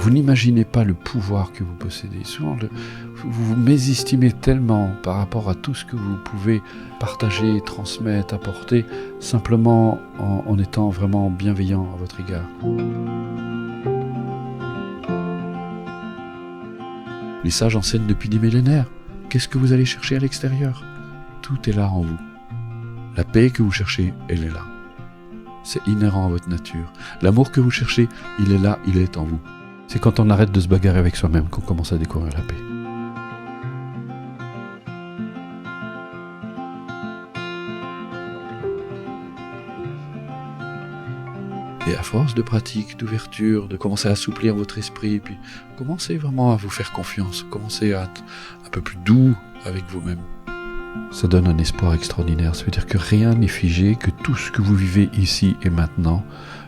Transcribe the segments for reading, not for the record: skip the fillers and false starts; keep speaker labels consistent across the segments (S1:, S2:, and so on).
S1: Vous n'imaginez pas le pouvoir que vous possédez. Souvent, vous vous mésestimez tellement par rapport à tout ce que vous pouvez partager, transmettre, apporter, simplement en étant vraiment bienveillant à votre égard. Les sages enseignent depuis des millénaires. Qu'est-ce que vous allez chercher à l'extérieur? Tout est là en vous. La paix que vous cherchez, elle est là. C'est inhérent à votre nature. L'amour que vous cherchez, il est là, il est en vous. C'est quand on arrête de se bagarrer avec soi-même qu'on commence à découvrir la paix. Et à force de pratique, d'ouverture, de commencer à assouplir votre esprit, puis commencez vraiment à vous faire confiance, commencez à être un peu plus doux avec vous-même. Ça donne un espoir extraordinaire, ça veut dire que rien n'est figé, que tout ce que vous vivez ici et maintenant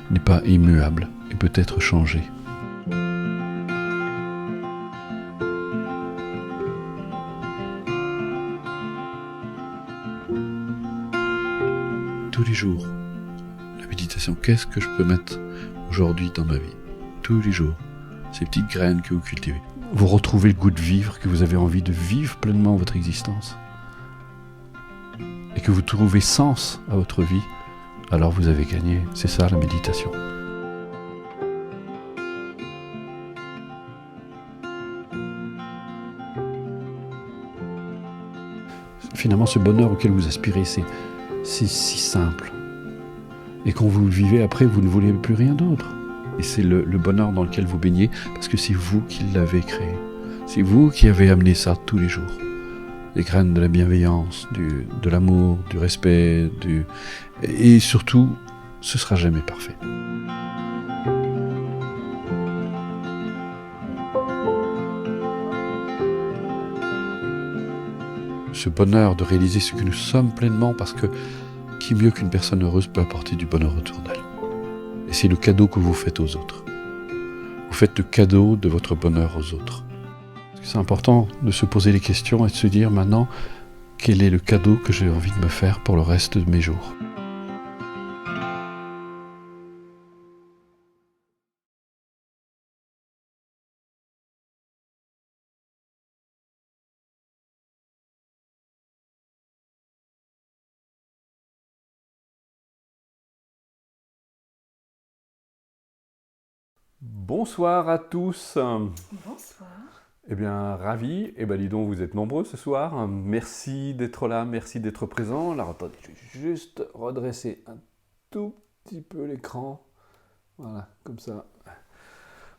S1: n'est pas immuable et peut être changé. Tous les jours, la méditation, qu'est-ce que je peux mettre aujourd'hui dans ma vie? Tous les jours, ces petites graines que vous cultivez. Vous retrouvez le goût de vivre, que vous avez envie de vivre pleinement votre existence. Et que vous trouvez sens à votre vie, alors vous avez gagné. C'est ça la méditation. Finalement, ce bonheur auquel vous aspirez, c'est si simple. Et quand vous le vivez après, vous ne voulez plus rien d'autre. Et c'est le bonheur dans lequel vous baignez, parce que c'est vous qui l'avez créé. C'est vous qui avez amené ça tous les jours. Les graines de la bienveillance, de l'amour, du respect, et surtout, ce ne sera jamais parfait. Ce bonheur de réaliser ce que nous sommes pleinement, parce que qui mieux qu'une personne heureuse peut apporter du bonheur autour d'elle. Et c'est le cadeau que vous faites aux autres. Vous faites le cadeau de votre bonheur aux autres. C'est important de se poser les questions et de se dire maintenant quel est le cadeau que j'ai envie de me faire pour le reste de mes jours.
S2: Bonsoir à tous.
S3: Bonsoir.
S2: Eh bien, ravi. Eh bien, dis donc, vous êtes nombreux ce soir. Merci d'être là, merci d'être présent. Alors, attendez, je vais juste redresser un tout petit peu l'écran. Voilà, comme ça.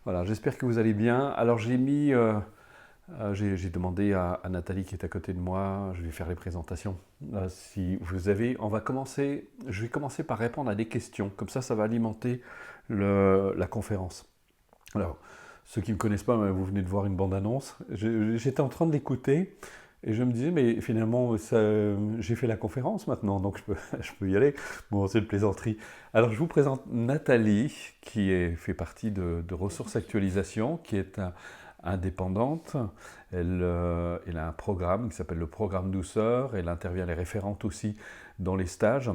S2: Voilà, j'espère que vous allez bien. Alors, j'ai demandé à Nathalie qui est à côté de moi, je vais faire les présentations. Si vous avez, je vais commencer par répondre à des questions. Comme ça va alimenter la conférence. Alors, ceux qui ne me connaissent pas, vous venez de voir une bande-annonce. J'étais en train de l'écouter et je me disais, mais finalement, j'ai fait la conférence maintenant, donc je peux y aller. Bon, c'est une plaisanterie. Alors, je vous présente Nathalie, qui fait partie de Ressources Actualisation, qui est indépendante. Elle a un programme qui s'appelle le programme Douceur. Elle intervient, elle est référente aussi dans les stages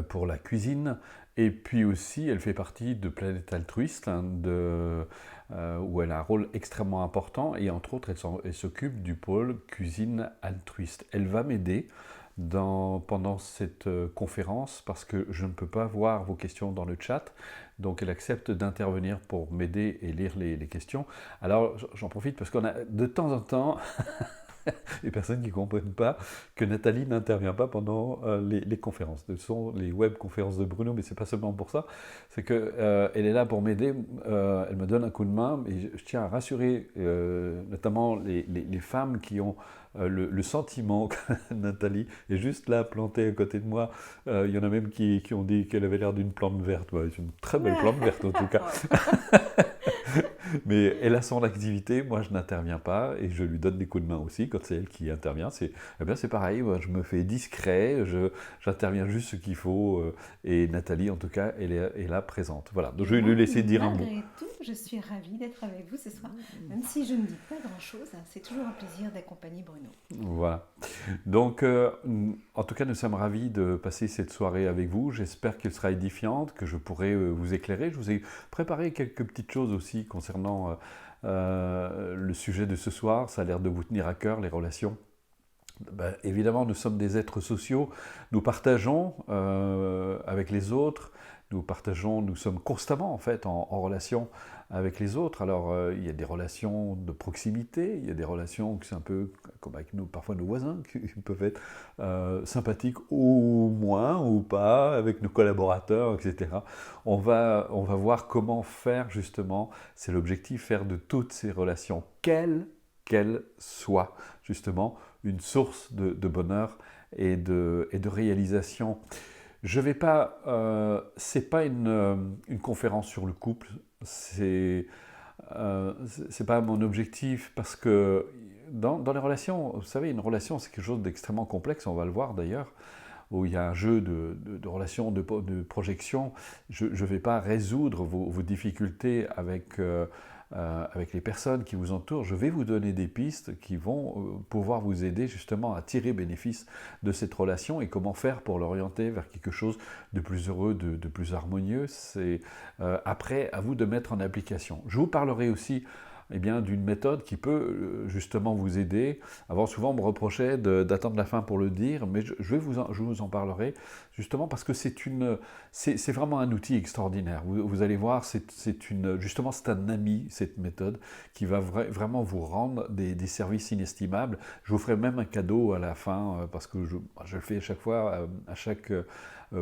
S2: pour la cuisine. Et puis aussi, elle fait partie de Planète Altruiste, où elle a un rôle extrêmement important. Et entre autres, elle s'occupe du pôle cuisine altruiste. Elle va m'aider pendant cette conférence parce que je ne peux pas voir vos questions dans le chat. Donc elle accepte d'intervenir pour m'aider et lire les questions. Alors j'en profite parce qu'on a de temps en temps les personnes qui ne comprennent pas que Nathalie n'intervient pas pendant les conférences. Ce sont les web conférences de Bruno, mais ce n'est pas seulement pour ça. C'est qu'elle est là pour m'aider, elle me donne un coup de main, et je tiens à rassurer notamment les femmes qui ont le sentiment que Nathalie est juste là, plantée à côté de moi. Il y en a même qui ont dit qu'elle avait l'air d'une plante verte. Ouais, c'est une très belle plante verte en tout cas. Mais elle a son activité, moi je n'interviens pas et je lui donne des coups de main aussi quand c'est elle qui intervient. C'est pareil, moi, je me fais discret, j'interviens juste ce qu'il faut et Nathalie en tout cas elle est là présente. Voilà, donc je vais lui laisser dire un mot.
S3: Malgré tout, Je suis ravie d'être avec vous ce soir. Même si je ne dis pas grand-chose, c'est toujours un plaisir d'accompagner Bruno.
S2: Voilà. Donc, en tout cas, nous sommes ravis de passer cette soirée avec vous. J'espère qu'elle sera édifiante, que je pourrai vous éclairer. Je vous ai préparé quelques petites choses aussi concernant le sujet de ce soir. Ça a l'air de vous tenir à cœur, les relations. Ben, évidemment, nous sommes des êtres sociaux. Nous partageons avec les autres. Nous sommes constamment en fait en relation avec les autres. Alors il y a des relations de proximité, il y a des relations qui sont un peu comme avec nous, parfois nos voisins, qui peuvent être sympathiques ou moins ou pas, avec nos collaborateurs, etc. On va voir comment faire justement, c'est l'objectif, faire de toutes ces relations, quelles qu'elles soient, justement, une source de bonheur et de réalisation. Je vais pas, c'est pas une conférence sur le couple, c'est pas mon objectif parce que dans les relations, vous savez, une relation c'est quelque chose d'extrêmement complexe, on va le voir d'ailleurs, où il y a un jeu de relations, de projection. Je ne vais pas résoudre vos difficultés avec les personnes qui vous entourent. Je vais vous donner des pistes qui vont pouvoir vous aider justement à tirer bénéfice de cette relation et comment faire pour l'orienter vers quelque chose de plus heureux, de plus harmonieux. C'est après à vous de mettre en application. Je vous parlerai aussi d'une méthode qui peut justement vous aider. Avant, souvent, on me reprochait d'attendre la fin pour le dire, mais je vous en parlerai justement parce que c'est vraiment un outil extraordinaire. Vous allez voir, justement, c'est un ami, cette méthode, qui va vraiment vous rendre des services inestimables. Je vous ferai même un cadeau à la fin, parce que je le fais à chaque fois, à chaque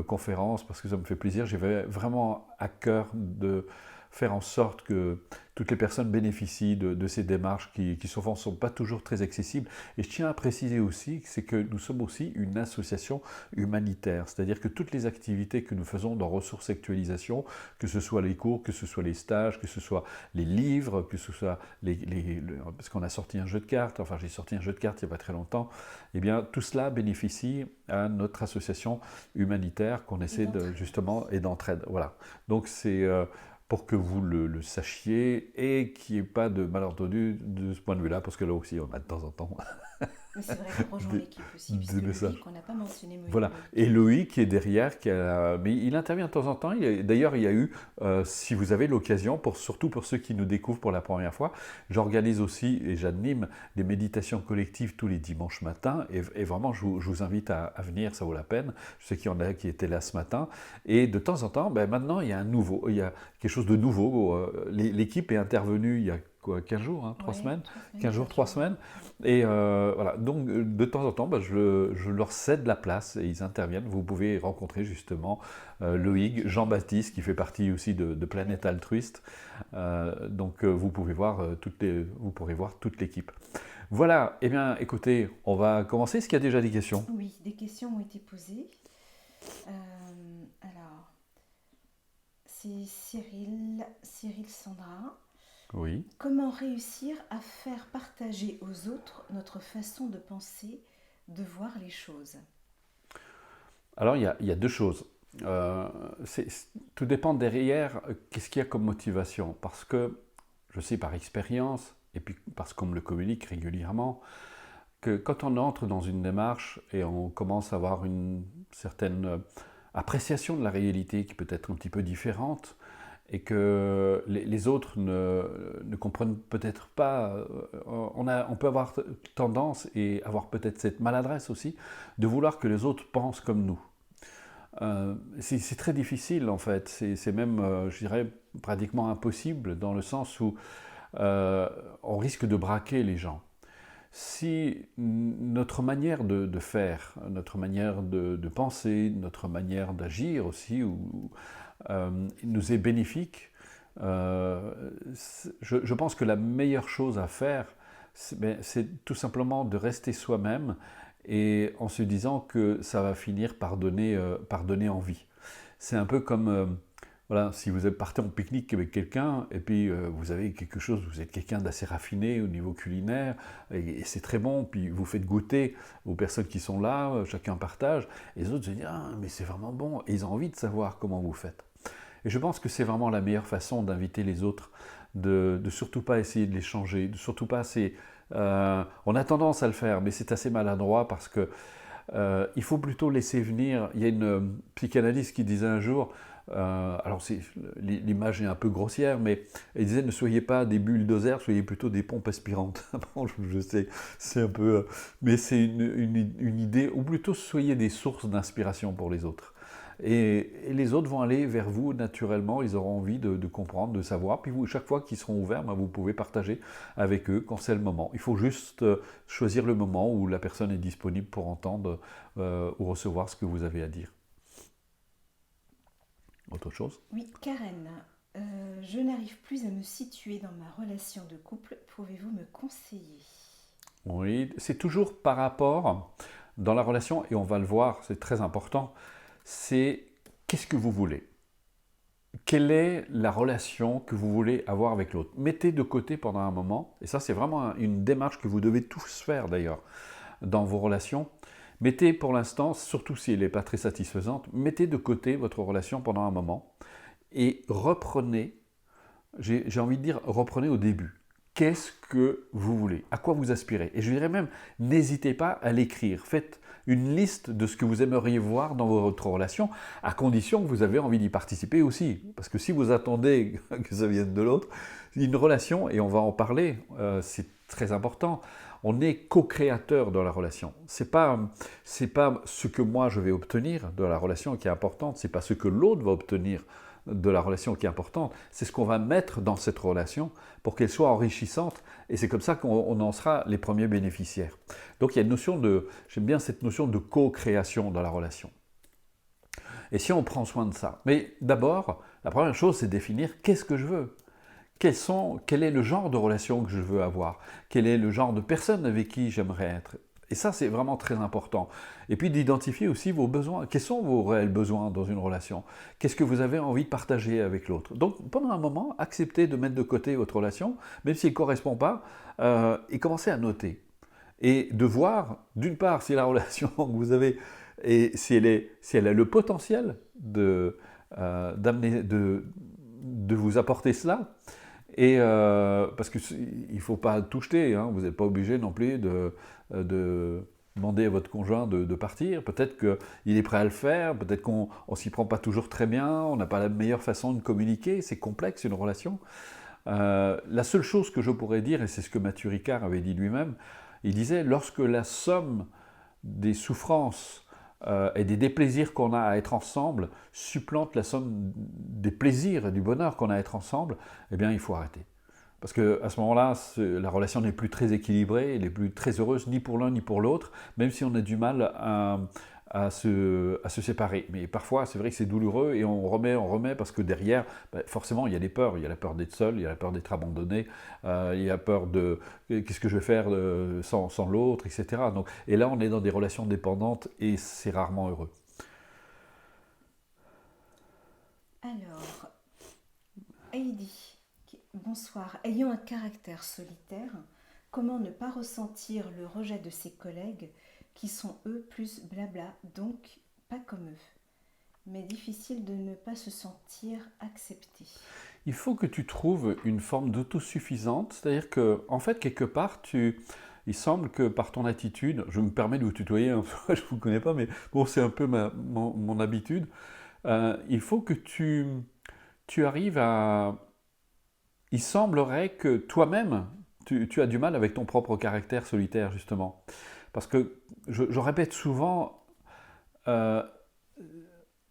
S2: conférence, parce que ça me fait plaisir. J'ai vraiment à cœur de faire en sorte que toutes les personnes bénéficient de ces démarches qui souvent ne sont pas toujours très accessibles. Et je tiens à préciser aussi c'est que nous sommes aussi une association humanitaire, c'est-à-dire que toutes les activités que nous faisons dans Ressources Actualisation, que ce soit les cours, que ce soit les stages, que ce soit les livres, que ce soit parce qu'on a sorti un jeu de cartes, enfin j'ai sorti un jeu de cartes il n'y a pas très longtemps, eh bien tout cela bénéficie à notre association humanitaire qu'on essaie justement et d'entraide. Voilà. Donc c'est pour que vous le sachiez et qu'il n'y ait pas de malentendu de ce point de vue-là, parce que là aussi, on a de temps en temps.
S3: Mais c'est vrai qu'on rejoint l'équipe aussi, puisque Loïc, on n'a pas mentionné Loïc.
S2: Voilà, et Loïc qui est derrière, mais il intervient de temps en temps. D'ailleurs, il y a eu, si vous avez l'occasion, surtout pour ceux qui nous découvrent pour la première fois, j'organise aussi et j'anime des méditations collectives tous les dimanches matins, et vraiment, je vous invite à venir, ça vaut la peine. Je sais qu'il y en a qui étaient là ce matin, et de temps en temps, maintenant, il y a quelque chose de nouveau. L'équipe est intervenue il y a 15 jours, 3 semaines, 15 jours, 3 semaines. Et voilà, donc de temps en temps, je leur cède la place et ils interviennent. Vous pouvez rencontrer justement Loïc, Jean-Baptiste, qui fait partie aussi de Planète Altruiste. Donc vous pourrez voir toute l'équipe. Voilà, eh bien écoutez, on va commencer. Est-ce qu'il y a déjà des questions ?
S3: Oui, des questions ont été posées. Alors, c'est Cyril Sandra.
S2: Oui.
S3: Comment réussir à faire partager aux autres notre façon de penser, de voir les choses ?
S2: Alors, il y a deux choses. Tout dépend derrière, qu'est-ce qu'il y a comme motivation. Parce que, je sais par expérience, et puis parce qu'on me le communique régulièrement, que quand on entre dans une démarche et on commence à avoir une certaine appréciation de la réalité qui peut être un petit peu différente, et que les autres ne comprennent peut-être pas, on peut avoir tendance et avoir peut-être cette maladresse aussi de vouloir que les autres pensent comme nous. C'est très difficile en fait, c'est même, je dirais, pratiquement impossible dans le sens où on risque de braquer les gens. Si notre manière de faire, notre manière de penser, notre manière d'agir aussi nous est bénéfique, je pense que la meilleure chose à faire, c'est tout simplement de rester soi-même et en se disant que ça va finir par donner envie. C'est un peu comme... Voilà, si vous partez en pique-nique avec quelqu'un et puis vous avez quelque chose, vous êtes quelqu'un d'assez raffiné au niveau culinaire et c'est très bon, puis vous faites goûter aux personnes qui sont là, chacun partage, et les autres se disent « Ah, mais c'est vraiment bon !» et ils ont envie de savoir comment vous faites. Et je pense que c'est vraiment la meilleure façon d'inviter les autres, de surtout pas essayer de les changer, de surtout pas essayer... on a tendance à le faire, mais c'est assez maladroit parce que il faut plutôt laisser venir. Il y a une psychanalyste qui disait un jour, alors l'image est un peu grossière, mais elle disait ne soyez pas des bulldozers, soyez plutôt des pompes aspirantes. Bon, je sais, c'est un peu... mais c'est une idée, ou plutôt soyez des sources d'inspiration pour les autres. Et les autres vont aller vers vous naturellement, ils auront envie de comprendre, de savoir. Puis vous, chaque fois qu'ils seront ouverts, ben, vous pouvez partager avec eux quand c'est le moment. Il faut juste choisir le moment où la personne est disponible pour entendre ou recevoir ce que vous avez à dire. Autre chose?
S3: Oui, Karen, je n'arrive plus à me situer dans ma relation de couple. Pouvez-vous me conseiller?
S2: Oui, c'est toujours par rapport dans la relation, et on va le voir, c'est très important, c'est qu'est-ce que vous voulez? Quelle est la relation que vous voulez avoir avec l'autre? Mettez de côté pendant un moment, et ça c'est vraiment une démarche que vous devez tous faire d'ailleurs dans vos relations. Mettez pour l'instant, surtout si elle n'est pas très satisfaisante, mettez de côté votre relation pendant un moment et reprenez, j'ai envie de dire, reprenez au début. Qu'est-ce que vous voulez? À quoi vous aspirez? Et je dirais même, n'hésitez pas à l'écrire. Faites une liste de ce que vous aimeriez voir dans votre relation, à condition que vous avez envie d'y participer aussi. Parce que si vous attendez que ça vienne de l'autre, une relation, et on va en parler, c'est très important, on est co-créateur dans la relation. C'est pas ce que moi je vais obtenir de la relation qui est importante, c'est pas ce que l'autre va obtenir de la relation qui est importante, c'est ce qu'on va mettre dans cette relation pour qu'elle soit enrichissante, et c'est comme ça qu'on en sera les premiers bénéficiaires. Donc il y a une notion j'aime bien cette notion de co-création dans la relation. Et si on prend soin de ça, mais d'abord, la première chose, c'est définir qu'est-ce que je veux. Quel est le genre de relation que je veux avoir? Quel est le genre de personne avec qui j'aimerais être? Et ça, c'est vraiment très important. Et puis d'identifier aussi vos besoins. Quels sont vos réels besoins dans une relation? Qu'est-ce que vous avez envie de partager avec l'autre? Donc, pendant un moment, acceptez de mettre de côté votre relation, même si elle ne correspond pas, et commencez à noter. Et de voir, d'une part, si la relation que vous avez, et si elle a le potentiel de vous apporter cela, et parce qu'il ne faut pas tout jeter, hein, vous n'êtes pas obligé non plus de demander à votre conjoint de partir. Peut-être qu'il est prêt à le faire, peut-être qu'on ne s'y prend pas toujours très bien, on n'a pas la meilleure façon de communiquer, c'est complexe une relation. La seule chose que je pourrais dire, et c'est ce que Mathieu Ricard avait dit lui-même, il disait, lorsque la somme des souffrances et des déplaisirs qu'on a à être ensemble supplante la somme des plaisirs et du bonheur qu'on a à être ensemble, eh bien il faut arrêter. Parce qu'à ce moment-là, la relation n'est plus très équilibrée, elle n'est plus très heureuse ni pour l'un ni pour l'autre, même si on a du mal à se séparer. Mais parfois, c'est vrai que c'est douloureux et on remet parce que derrière, forcément, il y a des peurs. Il y a la peur d'être seul, il y a la peur d'être abandonné, il y a peur de qu'est-ce que je vais faire sans l'autre, etc. Donc, et là, on est dans des relations dépendantes et c'est rarement heureux.
S3: Alors, Heidi, bonsoir. Ayant un caractère solitaire, comment ne pas ressentir le rejet de ses collègues qui sont eux plus blabla, donc pas comme eux, mais difficile de ne pas se sentir accepté.
S2: Il faut que tu trouves une forme d'autosuffisante, c'est-à-dire que, en fait, quelque part, il semble que par ton attitude, je me permets de vous tutoyer, hein, je ne vous connais pas, mais bon, c'est un peu mon habitude, il faut que tu arrives à... Il semblerait que toi-même, tu as du mal avec ton propre caractère solitaire, justement. Parce que je répète souvent,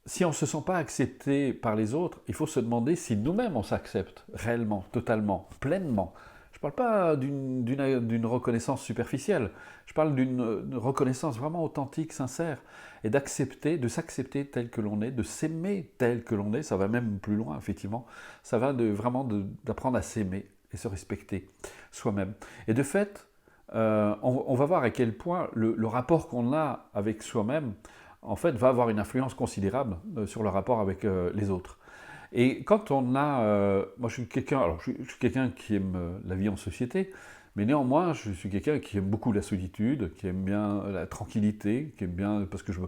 S2: si on ne se sent pas accepté par les autres, il faut se demander si nous-mêmes on s'accepte réellement, totalement, pleinement. Je ne parle pas d'une reconnaissance superficielle, je parle d'une reconnaissance vraiment authentique, sincère, et de s'accepter tel que l'on est, de s'aimer tel que l'on est, ça va même plus loin, effectivement, ça va vraiment d'apprendre à s'aimer et se respecter soi-même. Et de fait, on va voir à quel point le rapport qu'on a avec soi-même, en fait, va avoir une influence considérable sur le rapport avec les autres. Et quand on a... moi, je suis quelqu'un qui aime la vie en société, Mais néanmoins, je suis quelqu'un qui aime beaucoup la solitude, qui aime bien la tranquillité, qui aime bien, parce que je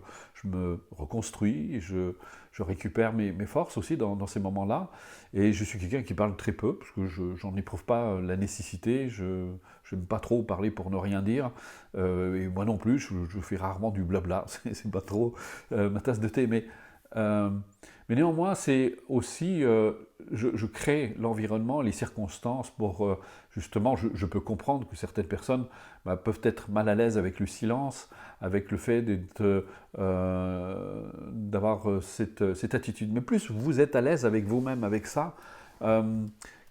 S2: me reconstruis, je récupère mes forces aussi dans ces moments-là. Et je suis quelqu'un qui parle très peu, parce que j'en éprouve pas la nécessité, je n'aime pas trop parler pour ne rien dire. Et moi non plus, je fais rarement du blabla, c'est pas trop ma tasse de thé. Mais néanmoins, c'est aussi, je crée l'environnement, les circonstances pour, justement, je peux comprendre que certaines personnes peuvent être mal à l'aise avec le silence, avec le fait d'avoir cette attitude. Mais plus vous êtes à l'aise avec vous-même, avec ça,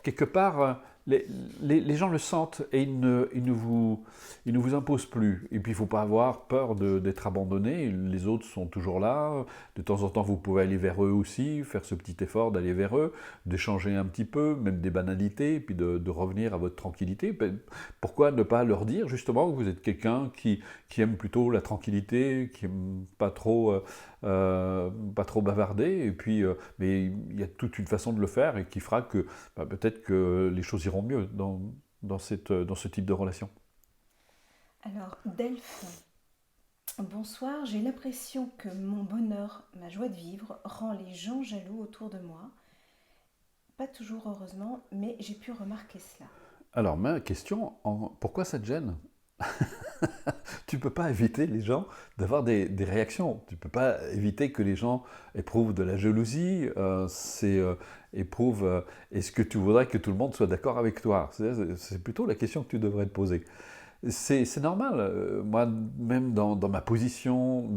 S2: quelque part, les gens le sentent et ils ne vous imposent plus. Et puis il ne faut pas avoir peur d'être abandonné. Les autres sont toujours là. De temps en temps, vous pouvez aller vers eux aussi, faire ce petit effort d'aller vers eux, d'échanger un petit peu, même des banalités, et puis de revenir à votre tranquillité. Pourquoi ne pas leur dire justement que vous êtes quelqu'un qui aime plutôt la tranquillité, qui n'aime pas trop bavarder, et puis, mais il y a toute une façon de le faire et qui fera que peut-être que les choses iront mieux dans ce type de relation.
S3: Alors, Delphes, bonsoir, j'ai l'impression que mon bonheur, ma joie de vivre, rend les gens jaloux autour de moi. Pas toujours heureusement, mais j'ai pu remarquer cela.
S2: Alors, ma question, pourquoi ça te gêne? Tu ne peux pas éviter les gens d'avoir des réactions. Tu ne peux pas éviter que les gens éprouvent de la jalousie, éprouvent est-ce que tu voudrais que tout le monde soit d'accord avec toi? C'est plutôt la question que tu devrais te poser. C'est normal. Moi, même dans ma position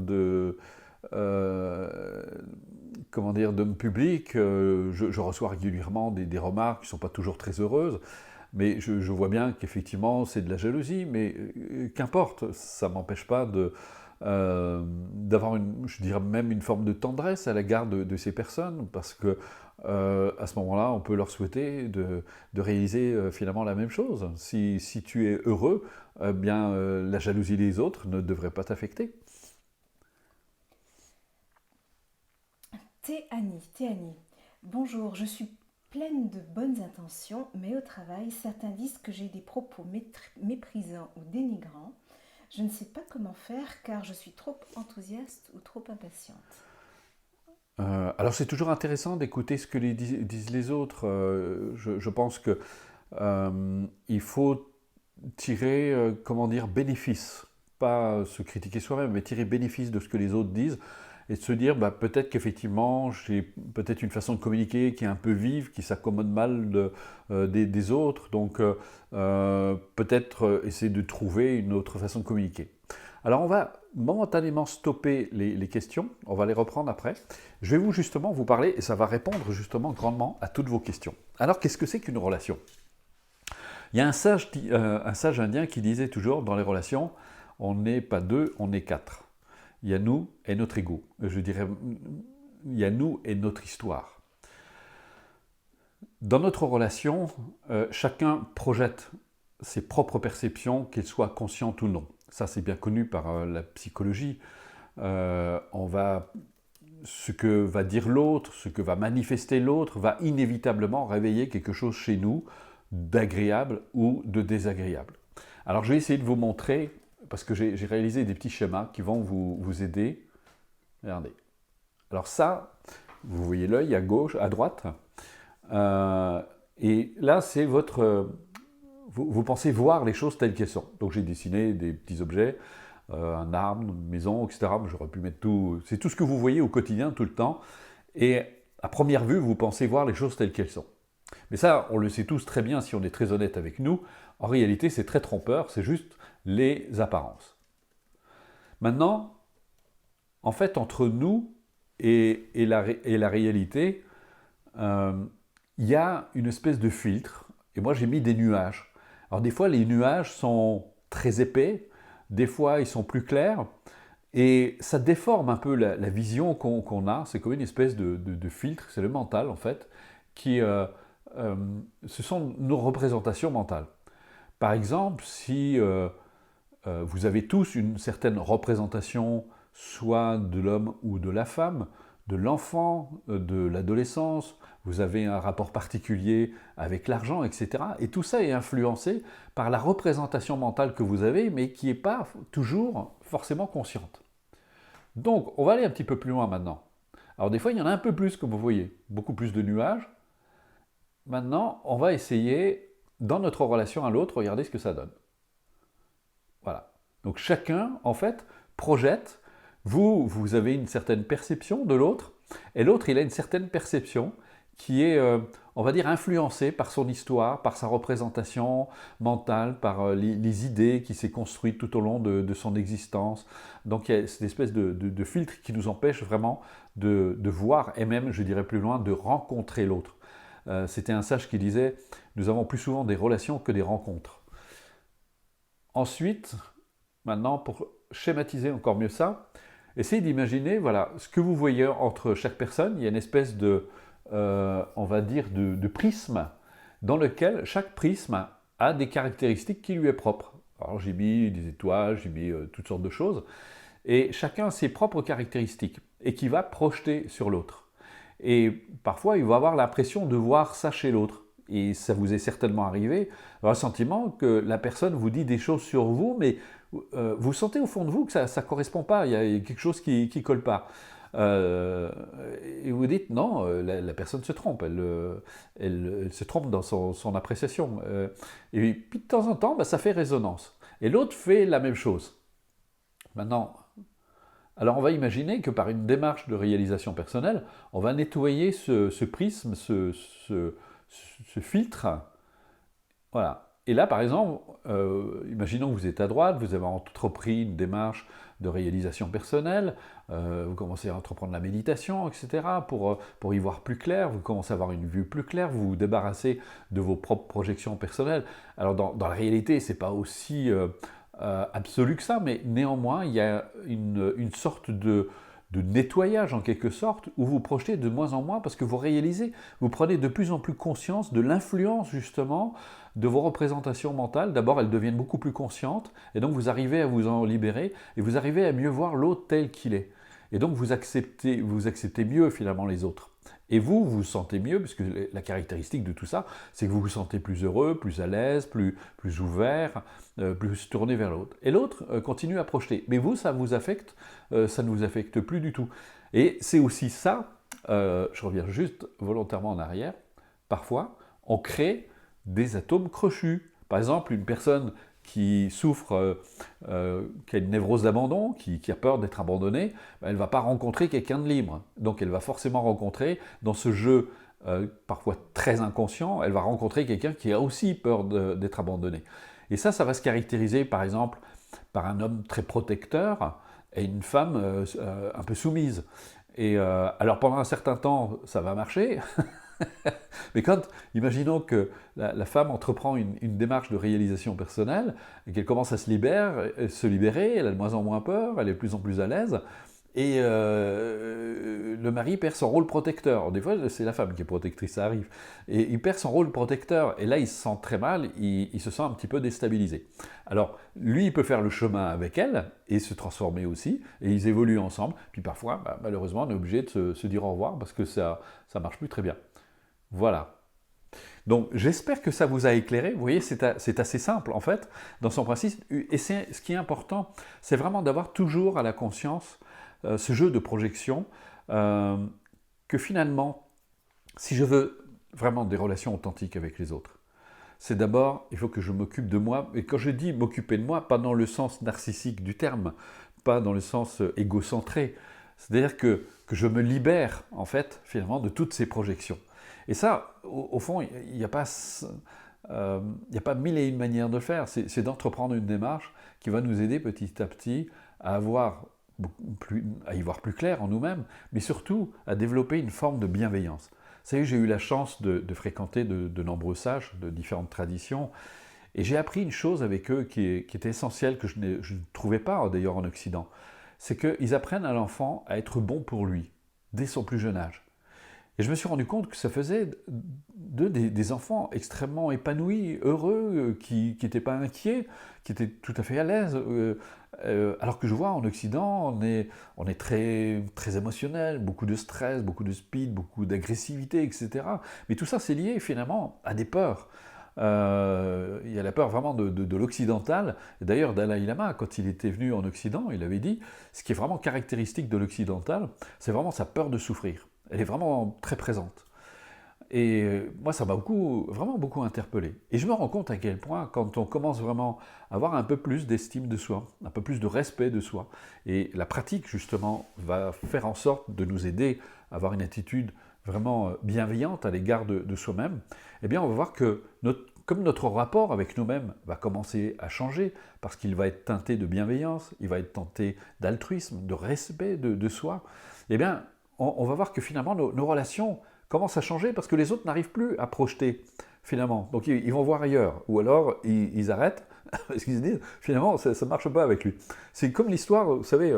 S2: comment dire, d'homme public, je reçois régulièrement des remarques qui ne sont pas toujours très heureuses. Mais je vois bien qu'effectivement, c'est de la jalousie, mais qu'importe, ça ne m'empêche pas d'avoir, je dirais même une forme de tendresse à l'égard de ces personnes, parce que à ce moment-là, on peut leur souhaiter de réaliser finalement la même chose. Si tu es heureux, bien la jalousie des autres ne devrait pas t'affecter.
S3: Théanie, bonjour, je suis pleine de bonnes intentions, mais au travail, certains disent que j'ai des propos méprisants ou dénigrants. Je ne sais pas comment faire car je suis trop enthousiaste ou trop impatiente.
S2: Alors c'est toujours intéressant d'écouter ce que disent les autres. Je pense que il faut tirer, comment dire, bénéfice, pas se critiquer soi-même, mais tirer bénéfice de ce que les autres disent et de se dire peut-être qu'effectivement j'ai peut-être une façon de communiquer qui est un peu vive, qui s'accommode mal des autres, donc peut-être essayer de trouver une autre façon de communiquer. Alors on va momentanément stopper les questions, on va les reprendre après. Je vais justement vous parler, et ça va répondre justement grandement à toutes vos questions. Alors qu'est-ce que c'est qu'une relation? Il y a un sage indien qui disait toujours dans les relations, on n'est pas deux, on est quatre. Il y a nous et notre ego. Je dirais, il y a nous et notre histoire. Dans notre relation, chacun projette ses propres perceptions, qu'elles soient conscientes ou non. Ça, c'est bien connu par la psychologie. Ce que va dire l'autre, ce que va manifester l'autre, va inévitablement réveiller quelque chose chez nous d'agréable ou de désagréable. Alors, je vais essayer de vous montrer, parce que j'ai réalisé des petits schémas qui vont vous aider. Regardez. Alors ça, vous voyez l'œil à gauche, à droite. Et là, c'est votre... Vous pensez voir les choses telles qu'elles sont. Donc j'ai dessiné des petits objets, un arbre, une maison, etc. J'aurais pu mettre tout... C'est tout ce que vous voyez au quotidien, tout le temps. Et à première vue, vous pensez voir les choses telles qu'elles sont. Mais ça, on le sait tous très bien si on est très honnête avec nous. En réalité, c'est très trompeur, c'est juste les apparences. Maintenant, en fait, entre nous et la réalité, il y a une espèce de filtre. Et moi, j'ai mis des nuages. Alors des fois, les nuages sont très épais, des fois, ils sont plus clairs. Et ça déforme un peu la vision qu'on a. C'est comme une espèce de filtre, c'est le mental en fait, qui... ce sont nos représentations mentales. Par exemple, si vous avez tous une certaine représentation, soit de l'homme ou de la femme, de l'enfant, de l'adolescence, vous avez un rapport particulier avec l'argent, etc. Et tout ça est influencé par la représentation mentale que vous avez, mais qui n'est pas toujours forcément consciente. Donc, on va aller un petit peu plus loin maintenant. Alors des fois, il y en a un peu plus, comme vous voyez, beaucoup plus de nuages. Maintenant, on va essayer, dans notre relation à l'autre, regardez ce que ça donne. Voilà. Donc chacun, en fait, projette. Vous avez une certaine perception de l'autre, et l'autre, il a une certaine perception qui est, on va dire, influencée par son histoire, par sa représentation mentale, par les idées qui s'est construites tout au long de son existence. Donc il y a cette espèce de filtre qui nous empêche vraiment de voir, et même, je dirais plus loin, de rencontrer l'autre. C'était un sage qui disait « Nous avons plus souvent des relations que des rencontres ». Ensuite, maintenant, pour schématiser encore mieux ça, essayez d'imaginer, voilà, ce que vous voyez entre chaque personne. Il y a une espèce de, on va dire, de prisme dans lequel chaque prisme a des caractéristiques qui lui est propre. Alors j'ai mis des étoiles, j'ai mis toutes sortes de choses, et chacun a ses propres caractéristiques et qui va projeter sur l'autre. Et parfois, il va avoir l'impression de voir ça chez l'autre. Et ça vous est certainement arrivé, le sentiment que la personne vous dit des choses sur vous, mais vous sentez au fond de vous que ça ne correspond pas, il y a quelque chose qui ne colle pas. Et vous dites non, la personne se trompe, elle se trompe dans son appréciation. Et puis de temps en temps, ça fait résonance. Et l'autre fait la même chose. Maintenant, alors on va imaginer que par une démarche de réalisation personnelle, on va nettoyer ce prisme, ce filtre. Voilà. Et là, par exemple, imaginons que vous êtes à droite, vous avez entrepris une démarche de réalisation personnelle, vous commencez à entreprendre la méditation, etc., pour y voir plus clair, vous commencez à avoir une vue plus claire, vous vous débarrassez de vos propres projections personnelles. Alors, dans la réalité, ce n'est pas aussi absolu que ça, mais néanmoins, il y a une sorte de nettoyage en quelque sorte, où vous projetez de moins en moins parce que vous réalisez, vous prenez de plus en plus conscience de l'influence justement de vos représentations mentales. D'abord, elles deviennent beaucoup plus conscientes et donc vous arrivez à vous en libérer et vous arrivez à mieux voir l'autre tel qu'il est. Et donc vous acceptez mieux finalement les autres. Et vous vous sentez mieux, puisque la caractéristique de tout ça, c'est que vous vous sentez plus heureux, plus à l'aise, plus ouvert, plus tourné vers l'autre. Et l'autre continue à projeter. Mais vous, ça vous affecte, ça ne vous affecte plus du tout. Et c'est aussi ça, je reviens juste volontairement en arrière, parfois, on crée des atomes crochus. Par exemple, une personne qui souffre, qui a une névrose d'abandon, qui a peur d'être abandonnée, elle ne va pas rencontrer quelqu'un de libre. Donc elle va forcément rencontrer, dans ce jeu parfois très inconscient, elle va rencontrer quelqu'un qui a aussi peur d'être abandonné. Et ça va se caractériser par exemple par un homme très protecteur et une femme un peu soumise. Et alors pendant un certain temps, ça va marcher. Mais quand, imaginons que la femme entreprend une démarche de réalisation personnelle et qu'elle commence à se libérer, elle a de moins en moins peur, elle est de plus en plus à l'aise, et le mari perd son rôle protecteur. Des fois, c'est la femme qui est protectrice, ça arrive. Et il perd son rôle protecteur, et là, il se sent très mal, il se sent un petit peu déstabilisé. Alors, lui, il peut faire le chemin avec elle, et se transformer aussi, et ils évoluent ensemble. Puis parfois, malheureusement, on est obligé de se dire au revoir, parce que ça ne marche plus très bien. Voilà. Donc j'espère que ça vous a éclairé. Vous voyez, c'est assez simple en fait, dans son principe. Et ce qui est important, c'est vraiment d'avoir toujours à la conscience ce jeu de projection, que finalement, si je veux vraiment des relations authentiques avec les autres, c'est d'abord, il faut que je m'occupe de moi. Et quand je dis m'occuper de moi, pas dans le sens narcissique du terme, pas dans le sens égocentré, c'est-à-dire que je me libère en fait finalement de toutes ces projections. Et ça, au fond, il n'y a pas mille et une manières de le faire. C'est d'entreprendre une démarche qui va nous aider petit à petit à y voir plus clair en nous-mêmes, mais surtout à développer une forme de bienveillance. Vous savez, j'ai eu la chance de fréquenter de nombreux sages de différentes traditions, et j'ai appris une chose avec eux qui était essentielle, que je ne trouvais pas d'ailleurs en Occident. C'est qu'ils apprennent à l'enfant à être bon pour lui, dès son plus jeune âge. Et je me suis rendu compte que ça faisait d'eux des enfants extrêmement épanouis, heureux, qui n'étaient pas inquiets, qui étaient tout à fait à l'aise. Alors que je vois en Occident, on est très, très émotionnel, beaucoup de stress, beaucoup de speed, beaucoup d'agressivité, etc. Mais tout ça, c'est lié finalement à des peurs. Il y a la peur vraiment de l'occidental. D'ailleurs, Dalai Lama, quand il était venu en Occident, il avait dit, ce qui est vraiment caractéristique de l'occidental, c'est vraiment sa peur de souffrir. Elle est vraiment très présente. Et moi, ça m'a vraiment beaucoup interpellé. Et je me rends compte à quel point, quand on commence vraiment à avoir un peu plus d'estime de soi, un peu plus de respect de soi, et la pratique, justement, va faire en sorte de nous aider à avoir une attitude vraiment bienveillante à l'égard de soi-même, eh bien, on va voir que comme notre rapport avec nous-mêmes va commencer à changer, parce qu'il va être teinté de bienveillance, il va être teinté d'altruisme, de respect de soi, eh bien, on va voir que finalement, nos relations commencent à changer parce que les autres n'arrivent plus à projeter, finalement. Donc, ils vont voir ailleurs, ou alors ils arrêtent, parce qu'ils se disent, finalement, ça ne marche pas avec lui. C'est comme l'histoire, vous savez,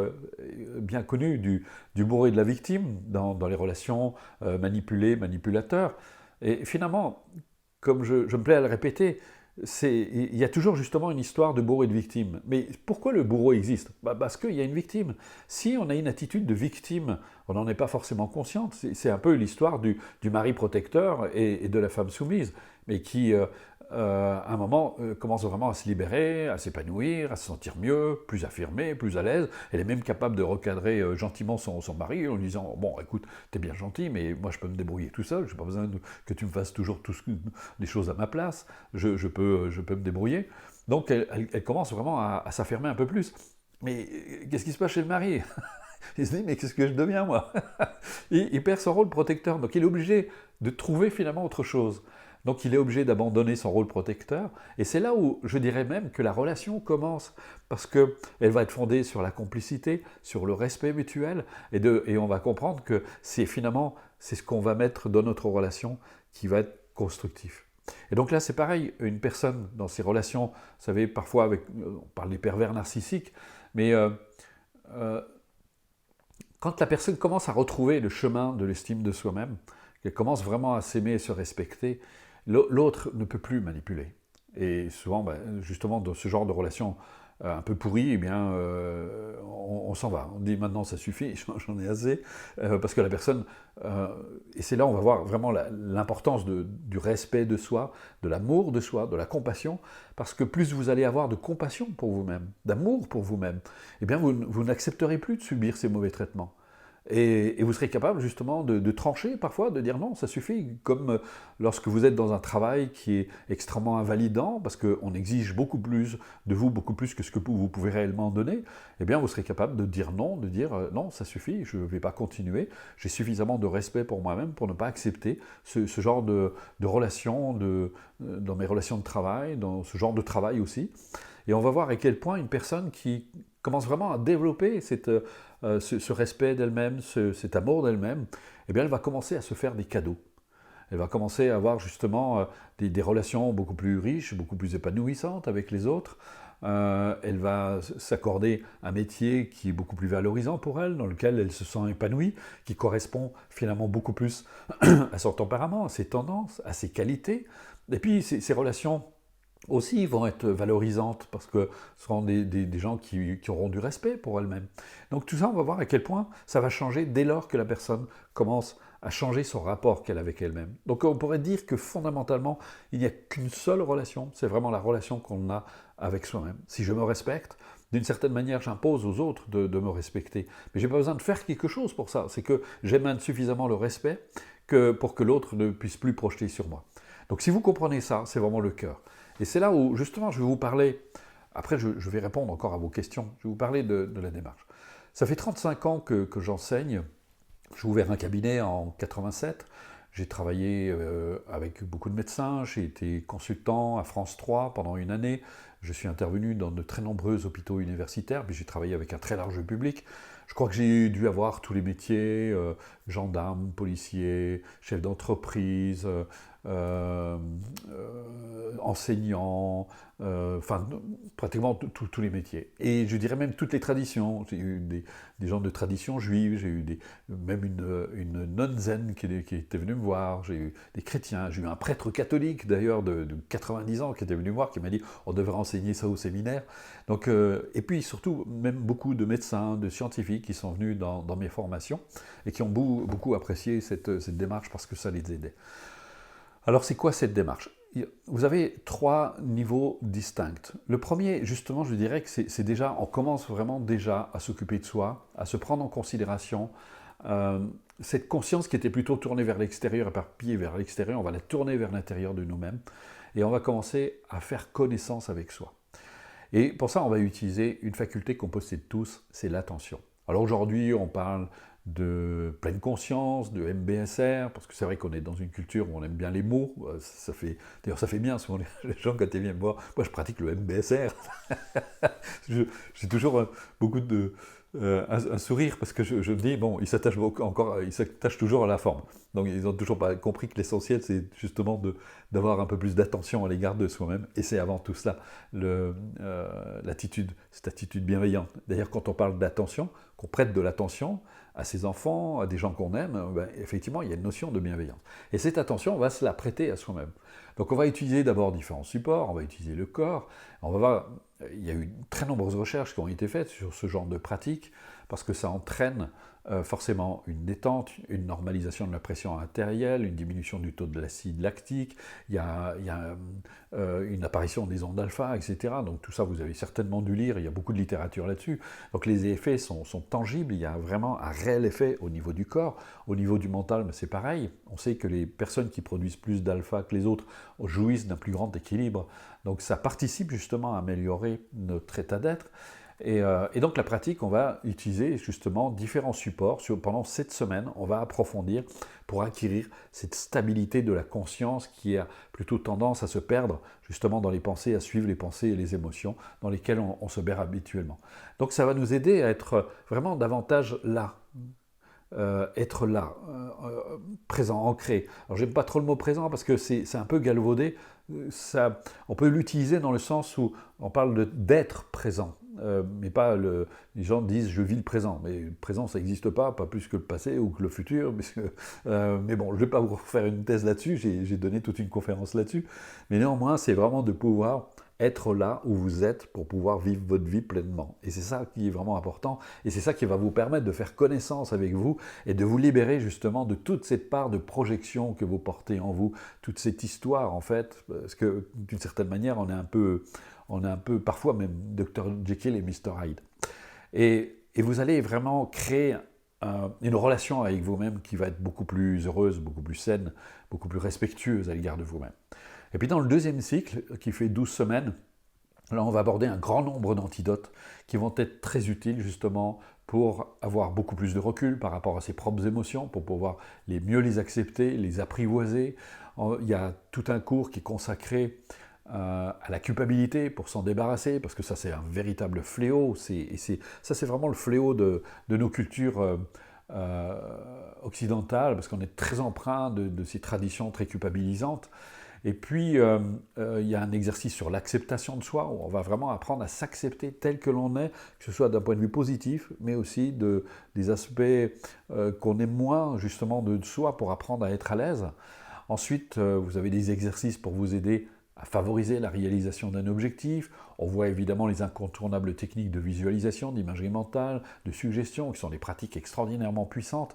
S2: bien connue du bourreau et de la victime dans les relations manipulées-manipulateurs. Et finalement, comme je me plais à le répéter, il y a toujours justement une histoire de bourreau et de victime. Mais pourquoi le bourreau existe? Parce qu'il y a une victime. Si on a une attitude de victime, on n'en est pas forcément consciente. C'est un peu l'histoire du mari protecteur et de la femme soumise, mais qui, à un moment, commence vraiment à se libérer, à s'épanouir, à se sentir mieux, plus affirmée, plus à l'aise. Elle est même capable de recadrer gentiment son mari en lui disant « Bon, écoute, t'es bien gentil, mais moi je peux me débrouiller tout seul, je n'ai pas besoin que tu me fasses toujours les choses à ma place, je peux me débrouiller. » Donc elle commence vraiment à s'affirmer un peu plus. Mais qu'est-ce qui se passe chez le mari? Il se dit, mais qu'est-ce que je deviens, moi? Il perd son rôle protecteur, donc il est obligé de trouver finalement autre chose. Donc il est obligé d'abandonner son rôle protecteur, et c'est là où je dirais même que la relation commence, parce qu'elle va être fondée sur la complicité, sur le respect mutuel, et on va comprendre que c'est finalement c'est ce qu'on va mettre dans notre relation qui va être constructif. Et donc là c'est pareil, une personne dans ses relations, vous savez, parfois on parle des pervers narcissiques, mais quand la personne commence à retrouver le chemin de l'estime de soi-même, qu'elle commence vraiment à s'aimer et se respecter, l'autre ne peut plus manipuler. Et souvent, justement, dans ce genre de relation un peu pourrie, eh bien, on s'en va. On dit maintenant ça suffit, j'en ai assez, parce que la personne, et c'est là où on va voir vraiment l'importance du respect de soi, de l'amour de soi, de la compassion, parce que plus vous allez avoir de compassion pour vous-même, d'amour pour vous-même, eh bien vous n'accepterez plus de subir ces mauvais traitements. Et vous serez capable justement de trancher parfois, de dire non, ça suffit, comme lorsque vous êtes dans un travail qui est extrêmement invalidant, parce qu'on exige beaucoup plus de vous, beaucoup plus que ce que vous pouvez réellement donner, eh bien vous serez capable de dire non, non, ça suffit, je ne vais pas continuer, j'ai suffisamment de respect pour moi-même pour ne pas accepter ce genre de relation, dans mes relations de travail, dans ce genre de travail aussi. Et on va voir à quel point une personne qui commence vraiment à développer ce respect d'elle-même, cet amour d'elle-même, eh bien elle va commencer à se faire des cadeaux. Elle va commencer à avoir justement des relations beaucoup plus riches, beaucoup plus épanouissantes avec les autres. Elle va s'accorder un métier qui est beaucoup plus valorisant pour elle, dans lequel elle se sent épanouie, qui correspond finalement beaucoup plus à son tempérament, à ses tendances, à ses qualités. Et puis ces relations aussi vont être valorisantes parce que ce seront des gens qui auront du respect pour elles-mêmes. Donc tout ça, on va voir à quel point ça va changer dès lors que la personne commence à changer son rapport qu'elle a avec elle-même. Donc on pourrait dire que fondamentalement, il n'y a qu'une seule relation, c'est vraiment la relation qu'on a avec soi-même. Si je me respecte, d'une certaine manière, j'impose aux autres de me respecter. Mais je n'ai pas besoin de faire quelque chose pour ça. C'est que j'émane suffisamment le respect pour que l'autre ne puisse plus projeter sur moi. Donc si vous comprenez ça, c'est vraiment le cœur. Et c'est là où, justement, je vais vous parler, après je vais répondre encore à vos questions, je vais vous parler de la démarche. Ça fait 35 ans que j'enseigne, j'ai ouvert un cabinet en 87, j'ai travaillé avec beaucoup de médecins, j'ai été consultant à France 3 pendant une année, je suis intervenu dans de très nombreux hôpitaux universitaires, puis j'ai travaillé avec un très large public. Je crois que j'ai dû avoir tous les métiers, gendarme, policier, chef d'entreprise, enseignant, enfin pratiquement tous les métiers. Et je dirais même toutes les traditions. J'ai eu des gens de tradition juive, j'ai eu même une nonne zen qui était venue me voir, j'ai eu des chrétiens, j'ai eu un prêtre catholique d'ailleurs de 90 ans qui était venu me voir, qui m'a dit on devrait enseigner ça au séminaire. Donc, et puis surtout même beaucoup de médecins, de scientifiques qui sont venus dans mes formations et qui ont beaucoup apprécié cette démarche parce que ça les aidait. Alors c'est quoi cette démarche? Vous avez 3 niveaux distincts. Le premier, justement, je dirais que c'est déjà, on commence vraiment déjà à s'occuper de soi, à se prendre en considération. Cette conscience qui était plutôt tournée vers l'extérieur, éparpillée vers l'extérieur, on va la tourner vers l'intérieur de nous-mêmes et on va commencer à faire connaissance avec soi. Et pour ça, on va utiliser une faculté qu'on possède tous, c'est l'attention. Alors aujourd'hui, on parle de pleine conscience, de MBSR, parce que c'est vrai qu'on est dans une culture où on aime bien les mots. D'ailleurs, ça fait bien souvent les gens quand ils viennent me voir. Moi, je pratique le MBSR. J'ai toujours beaucoup un sourire parce que je me dis, bon, ils s'attachent toujours à la forme. Donc, ils n'ont toujours pas compris que l'essentiel, c'est justement d'avoir un peu plus d'attention à l'égard de soi-même. Et c'est avant tout cela, l'attitude, cette attitude bienveillante. D'ailleurs, quand on parle d'attention, qu'on prête de l'attention à ses enfants, à des gens qu'on aime, ben, effectivement, il y a une notion de bienveillance. Et cette attention, on va se la prêter à soi-même. Donc, on va utiliser d'abord différents supports, on va utiliser le corps, on va voir. Il y a eu de très nombreuses recherches qui ont été faites sur ce genre de pratique parce que ça entraîne forcément une détente, une normalisation de la pression artérielle, une diminution du taux de l'acide lactique, il y a une apparition des ondes alpha, etc. Donc tout ça, vous avez certainement dû lire, il y a beaucoup de littérature là-dessus. Donc les effets sont tangibles, il y a vraiment un réel effet au niveau du corps. Au niveau du mental, mais c'est pareil. On sait que les personnes qui produisent plus d'alpha que les autres jouissent d'un plus grand équilibre. Donc ça participe justement à améliorer notre état d'être. Et donc la pratique, on va utiliser justement différents supports. Pendant 7 semaines, on va approfondir pour acquérir cette stabilité de la conscience qui a plutôt tendance à se perdre justement dans les pensées, à suivre les pensées et les émotions dans lesquelles on se perd habituellement. Donc ça va nous aider à être vraiment davantage là. Être là, présent, ancré. Alors j'aime pas trop le mot présent parce que c'est un peu galvaudé. On peut l'utiliser dans le sens où on parle d'être présent, mais pas les gens disent je vis le présent, mais le présent ça n'existe pas plus que le passé ou que le futur, mais bon, je ne vais pas vous refaire une thèse là-dessus, j'ai donné toute une conférence là-dessus, mais néanmoins c'est vraiment de pouvoir être là où vous êtes pour pouvoir vivre votre vie pleinement. Et c'est ça qui est vraiment important. Et c'est ça qui va vous permettre de faire connaissance avec vous et de vous libérer justement de toute cette part de projection que vous portez en vous, toute cette histoire en fait, parce que d'une certaine manière, on est un peu parfois même Dr Jekyll et Mr Hyde. Et vous allez vraiment créer une relation avec vous-même qui va être beaucoup plus heureuse, beaucoup plus saine, beaucoup plus respectueuse à l'égard de vous-même. Et puis dans le deuxième cycle, qui fait 12 semaines, là on va aborder un grand nombre d'antidotes qui vont être très utiles justement pour avoir beaucoup plus de recul par rapport à ses propres émotions, pour pouvoir mieux les accepter, les apprivoiser. Il y a tout un cours qui est consacré à la culpabilité pour s'en débarrasser, parce que ça c'est un véritable fléau, ça c'est vraiment le fléau de nos cultures occidentales, parce qu'on est très empreint de ces traditions très culpabilisantes. Et puis, il y a un exercice sur l'acceptation de soi, où on va vraiment apprendre à s'accepter tel que l'on est, que ce soit d'un point de vue positif, mais aussi des aspects qu'on aime moins, justement, de soi, pour apprendre à être à l'aise. Ensuite, vous avez des exercices pour vous aider à favoriser la réalisation d'un objectif. On voit évidemment les incontournables techniques de visualisation, d'imagerie mentale, de suggestion, qui sont des pratiques extraordinairement puissantes.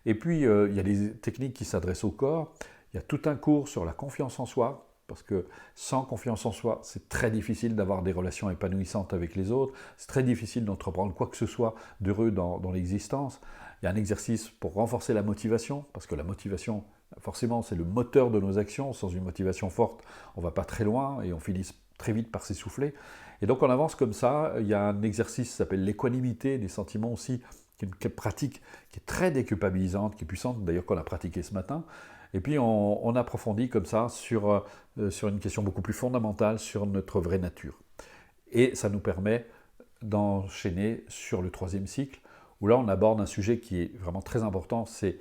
S2: Et puis, il y a des techniques qui s'adressent au corps. Il y a tout un cours sur la confiance en soi, parce que sans confiance en soi, c'est très difficile d'avoir des relations épanouissantes avec les autres, c'est très difficile d'entreprendre quoi que ce soit d'heureux dans l'existence. Il y a un exercice pour renforcer la motivation, parce que la motivation, forcément, c'est le moteur de nos actions. Sans une motivation forte, on ne va pas très loin et on finit très vite par s'essouffler. Et donc on avance comme ça. Il y a un exercice qui s'appelle l'équanimité des sentiments aussi, qui est une pratique qui est très déculpabilisante, qui est puissante, d'ailleurs qu'on a pratiqué ce matin. Et puis on approfondit comme ça sur une question beaucoup plus fondamentale, sur notre vraie nature. Et ça nous permet d'enchaîner sur le troisième cycle, où là on aborde un sujet qui est vraiment très important, c'est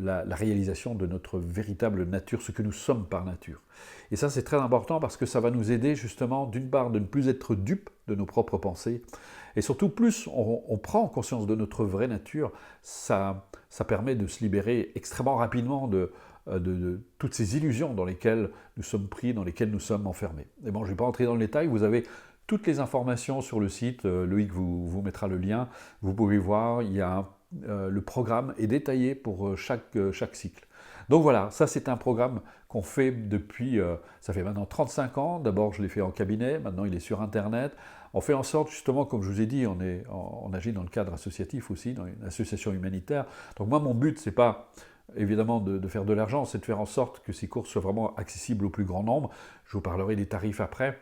S2: la réalisation de notre véritable nature, ce que nous sommes par nature. Et ça c'est très important parce que ça va nous aider justement d'une part de ne plus être dupes de nos propres pensées, et surtout plus on prend conscience de notre vraie nature, ça permet de se libérer extrêmement rapidement de toutes ces illusions dans lesquelles nous sommes pris, dans lesquelles nous sommes enfermés. Et bon, je ne vais pas entrer dans le détail, vous avez toutes les informations sur le site, Loïc vous mettra le lien, vous pouvez voir, il y a le programme est détaillé pour chaque cycle. Donc voilà, ça c'est un programme qu'on fait depuis, ça fait maintenant 35 ans, d'abord je l'ai fait en cabinet, maintenant il est sur internet. On fait en sorte justement, comme je vous ai dit, on agit dans le cadre associatif aussi, dans une association humanitaire. Donc moi mon but c'est pas évidemment de faire de l'argent, c'est de faire en sorte que ces cours soient vraiment accessibles au plus grand nombre. Je vous parlerai des tarifs après.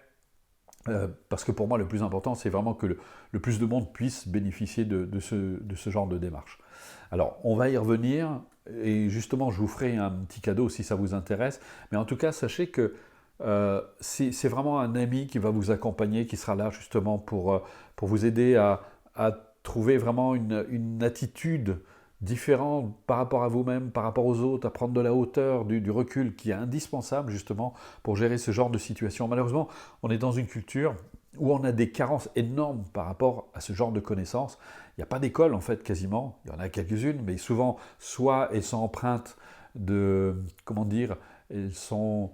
S2: Parce que pour moi, le plus important, c'est vraiment que le plus de monde puisse bénéficier de ce genre de démarche. Alors, on va y revenir, et justement, je vous ferai un petit cadeau si ça vous intéresse, mais en tout cas, sachez que c'est vraiment un ami qui va vous accompagner, qui sera là justement pour vous aider à trouver vraiment une attitude différent par rapport à vous-même, par rapport aux autres, à prendre de la hauteur, du recul qui est indispensable justement pour gérer ce genre de situation. Malheureusement, on est dans une culture où on a des carences énormes par rapport à ce genre de connaissances. Il n'y a pas d'école en fait quasiment, il y en a quelques-unes, mais souvent soit elles sont empreintes de, comment dire, elles sont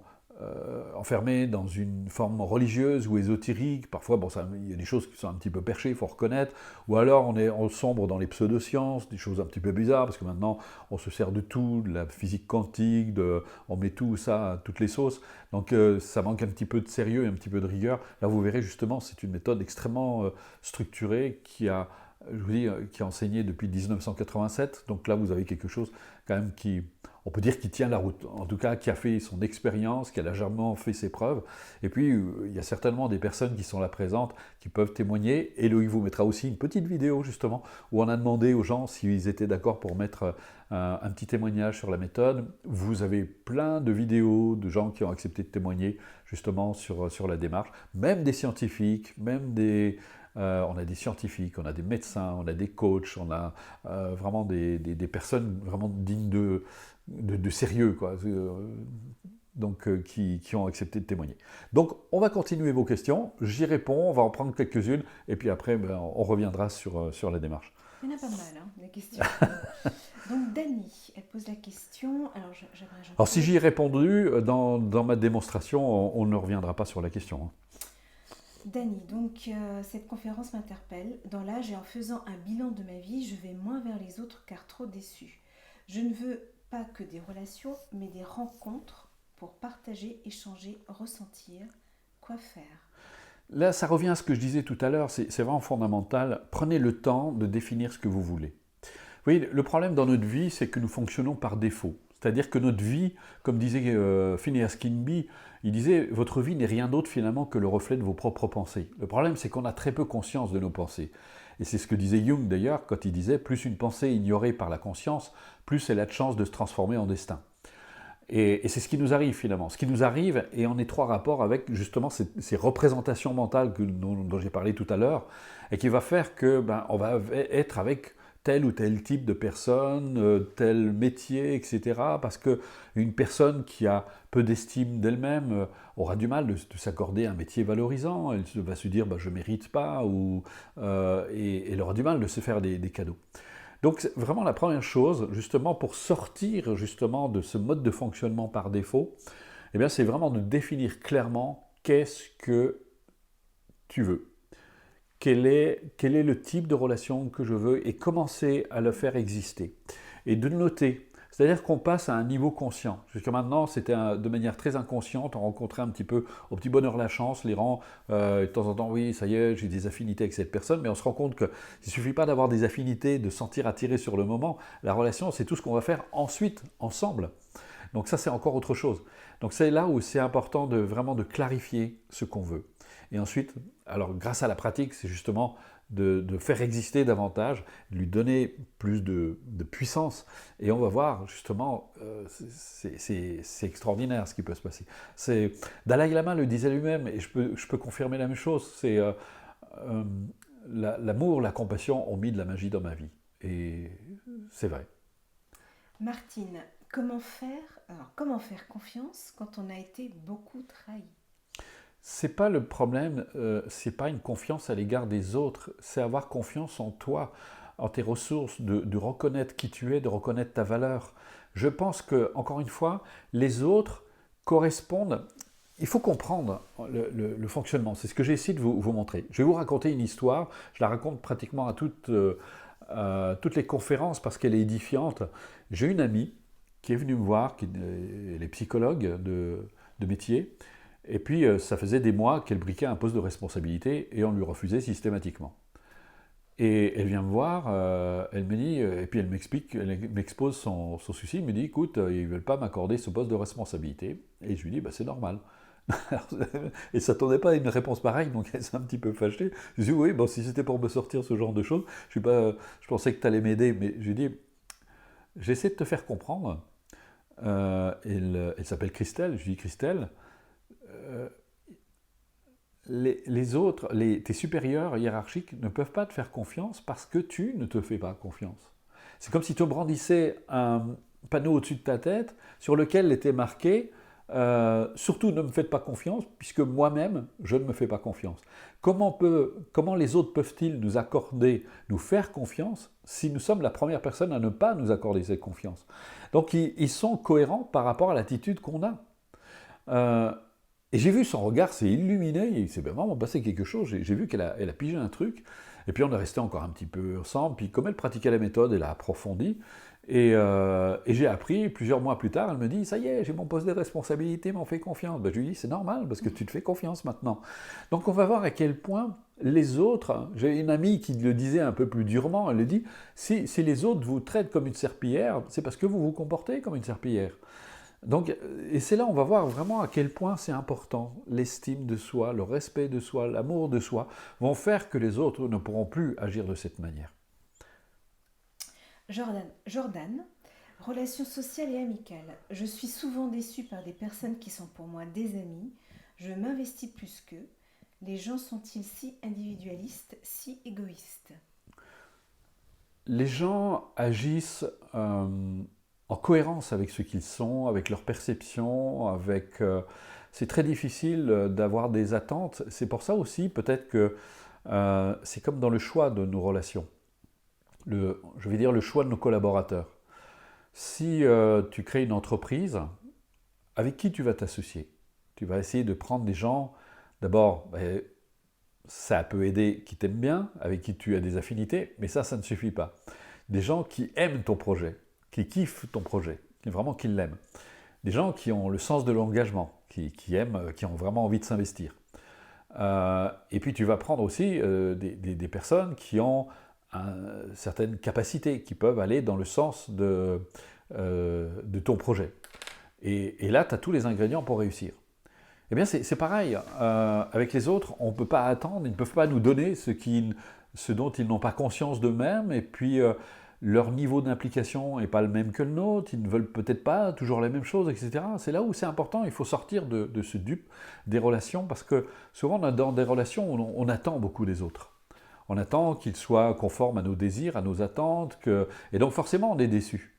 S2: enfermés dans une forme religieuse ou ésotérique, parfois bon, il y a des choses qui sont un petit peu perchées, il faut reconnaître, ou alors on sombre dans les pseudosciences, des choses un petit peu bizarres, parce que maintenant on se sert de tout, de la physique quantique, on met tout ça à toutes les sauces, donc ça manque un petit peu de sérieux et un petit peu de rigueur. Là vous verrez justement, c'est une méthode extrêmement structurée qui a, je vous dis, qui est enseignée depuis 1987, donc là vous avez quelque chose quand même qui, on peut dire, qui tient la route, en tout cas qui a fait son expérience, qui a largement fait ses preuves. Et puis il y a certainement des personnes qui sont là présentes, qui peuvent témoigner. Et Loïc vous mettra aussi une petite vidéo justement, où on a demandé aux gens s'ils étaient d'accord pour mettre un petit témoignage sur la méthode. Vous avez plein de vidéos de gens qui ont accepté de témoigner justement sur la démarche, même des scientifiques, même des... on a des scientifiques, on a des médecins, on a des coachs, on a vraiment des personnes vraiment dignes de sérieux, quoi, donc qui ont accepté de témoigner. Donc on va continuer vos questions, j'y réponds, on va en prendre quelques-unes, et puis après on reviendra sur la démarche.
S3: Il y en a pas mal, hein, les questions. Donc Dani, elle pose la question. Alors
S2: si j'y ai répondu, dans ma démonstration, on ne reviendra pas sur la question. Hein.
S3: Dani, donc cette conférence m'interpelle. Dans l'âge et en faisant un bilan de ma vie, je vais moins vers les autres car trop déçue. Je ne veux pas que des relations, mais des rencontres pour partager, échanger, ressentir. Quoi faire ?
S2: Là, ça revient à ce que je disais tout à l'heure, c'est vraiment fondamental. Prenez le temps de définir ce que vous voulez. Vous voyez, le problème dans notre vie, c'est que nous fonctionnons par défaut. C'est-à-dire que notre vie, comme disait Phineas Kimby, il disait « Votre vie n'est rien d'autre finalement que le reflet de vos propres pensées ». Le problème, c'est qu'on a très peu conscience de nos pensées. Et c'est ce que disait Jung d'ailleurs, quand il disait « Plus une pensée est ignorée par la conscience, plus elle a de chances de se transformer en destin ». Et c'est ce qui nous arrive finalement. Ce qui nous arrive est en étroit rapport avec justement ces représentations mentales dont j'ai parlé tout à l'heure, et qui va faire que on va être avec tel ou tel type de personne, tel métier, etc. Parce qu'une personne qui a peu d'estime d'elle-même aura du mal de s'accorder un métier valorisant. Elle va se dire je ne mérite pas, et elle aura du mal de se faire des cadeaux. Donc vraiment la première chose, justement pour sortir justement de ce mode de fonctionnement par défaut, c'est vraiment de définir clairement qu'est-ce que tu veux. Quel est le type de relation que je veux et commencer à le faire exister. Et de noter, c'est-à-dire qu'on passe à un niveau conscient. Jusqu'à maintenant, c'était de manière très inconsciente, on rencontrait un petit peu au petit bonheur la chance, les rangs, de temps en temps, oui, ça y est, j'ai des affinités avec cette personne, mais on se rend compte qu'il ne suffit pas d'avoir des affinités, de se sentir attiré sur le moment. La relation, c'est tout ce qu'on va faire ensuite, ensemble. Donc ça, c'est encore autre chose. Donc c'est là où c'est important vraiment de clarifier ce qu'on veut. Et ensuite, alors grâce à la pratique, c'est justement de faire exister davantage, de lui donner plus de puissance. Et on va voir justement, c'est extraordinaire ce qui peut se passer. Dalai Lama le disait lui-même, et je peux confirmer la même chose, c'est l'amour, la compassion ont mis de la magie dans ma vie. et c'est vrai.
S3: Martine, comment faire confiance quand on a été beaucoup trahi?
S2: C'est pas le problème, c'est pas une confiance à l'égard des autres, c'est avoir confiance en toi, en tes ressources, de reconnaître qui tu es, de reconnaître ta valeur. Je pense que, encore une fois, les autres correspondent. Il faut comprendre le fonctionnement. C'est ce que j'ai essayé de vous montrer. Je vais vous raconter une histoire. Je la raconte pratiquement à toutes les conférences parce qu'elle est édifiante. J'ai une amie qui est venue me voir, elle est psychologue de métier. Et puis, ça faisait des mois qu'elle briquait un poste de responsabilité et on lui refusait systématiquement. Et elle vient me voir, elle me dit, et puis elle m'expose son souci, elle me dit, écoute, ils ne veulent pas m'accorder ce poste de responsabilité. Et je lui dis, bah, c'est normal. Et elle ne s'attendait pas à une réponse pareille, donc elle s'est un petit peu fâchée. Je lui dis, oui, bon, si c'était pour me sortir ce genre de choses, je pensais que tu allais m'aider, mais je lui dis, j'essaie de te faire comprendre. Elle s'appelle Christelle, je lui dis, Christelle, les autres, tes supérieurs hiérarchiques ne peuvent pas te faire confiance parce que tu ne te fais pas confiance. C'est comme si tu brandissais un panneau au-dessus de ta tête sur lequel était marqué surtout ne me faites pas confiance puisque moi-même je ne me fais pas confiance. Comment les autres peuvent-ils nous accorder, nous faire confiance si nous sommes la première personne à ne pas nous accorder cette confiance? Donc ils sont cohérents par rapport à l'attitude qu'on a. Et j'ai vu son regard s'est illuminé, il s'est vraiment passé quelque chose, j'ai vu qu'elle a pigé un truc, et puis on est resté encore un petit peu ensemble, puis comme elle pratiquait la méthode, elle a approfondi, et j'ai appris, plusieurs mois plus tard, elle me dit, ça y est, j'ai mon poste de responsabilité, m'en fais confiance. Ben, je lui dis, c'est normal, parce que tu te fais confiance maintenant. Donc on va voir à quel point les autres, j'ai une amie qui le disait un peu plus durement, elle le dit, si les autres vous traitent comme une serpillière, c'est parce que vous vous comportez comme une serpillière. Donc, et c'est là on va voir vraiment à quel point c'est important. L'estime de soi, le respect de soi, l'amour de soi vont faire que les autres ne pourront plus agir de cette manière.
S3: Jordan, relations sociales et amicales. Je suis souvent déçue par des personnes qui sont pour moi des amis. Je m'investis plus qu'eux. Les gens sont-ils si individualistes, si égoïstes?
S2: Les gens agissent en cohérence avec ce qu'ils sont, avec leur perception, c'est très difficile d'avoir des attentes. C'est pour ça aussi, peut-être que c'est comme dans le choix de nos relations. Je vais dire le choix de nos collaborateurs. Si tu crées une entreprise, avec qui tu vas t'associer? Tu vas essayer de prendre des gens, d'abord, ça peut aider qui t'aiment bien, avec qui tu as des affinités, mais ça ne suffit pas. Des gens qui aiment ton projet, qui kiffent ton projet, qui l'aiment. Des gens qui ont le sens de l'engagement, qui aiment, qui ont vraiment envie de s'investir. Et puis tu vas prendre aussi des personnes qui ont certaines capacités, qui peuvent aller dans le sens de ton projet. Et là, tu as tous les ingrédients pour réussir. Eh bien, c'est pareil. Avec les autres, on ne peut pas attendre, ils ne peuvent pas nous donner ce dont ils n'ont pas conscience d'eux-mêmes, et puis leur niveau d'implication n'est pas le même que le nôtre, ils ne veulent peut-être pas toujours la même chose, etc. C'est là où c'est important, il faut sortir de ce dupe des relations, parce que souvent, dans des relations, on attend beaucoup des autres. On attend qu'ils soient conformes à nos désirs, à nos attentes, et donc forcément, on est déçu.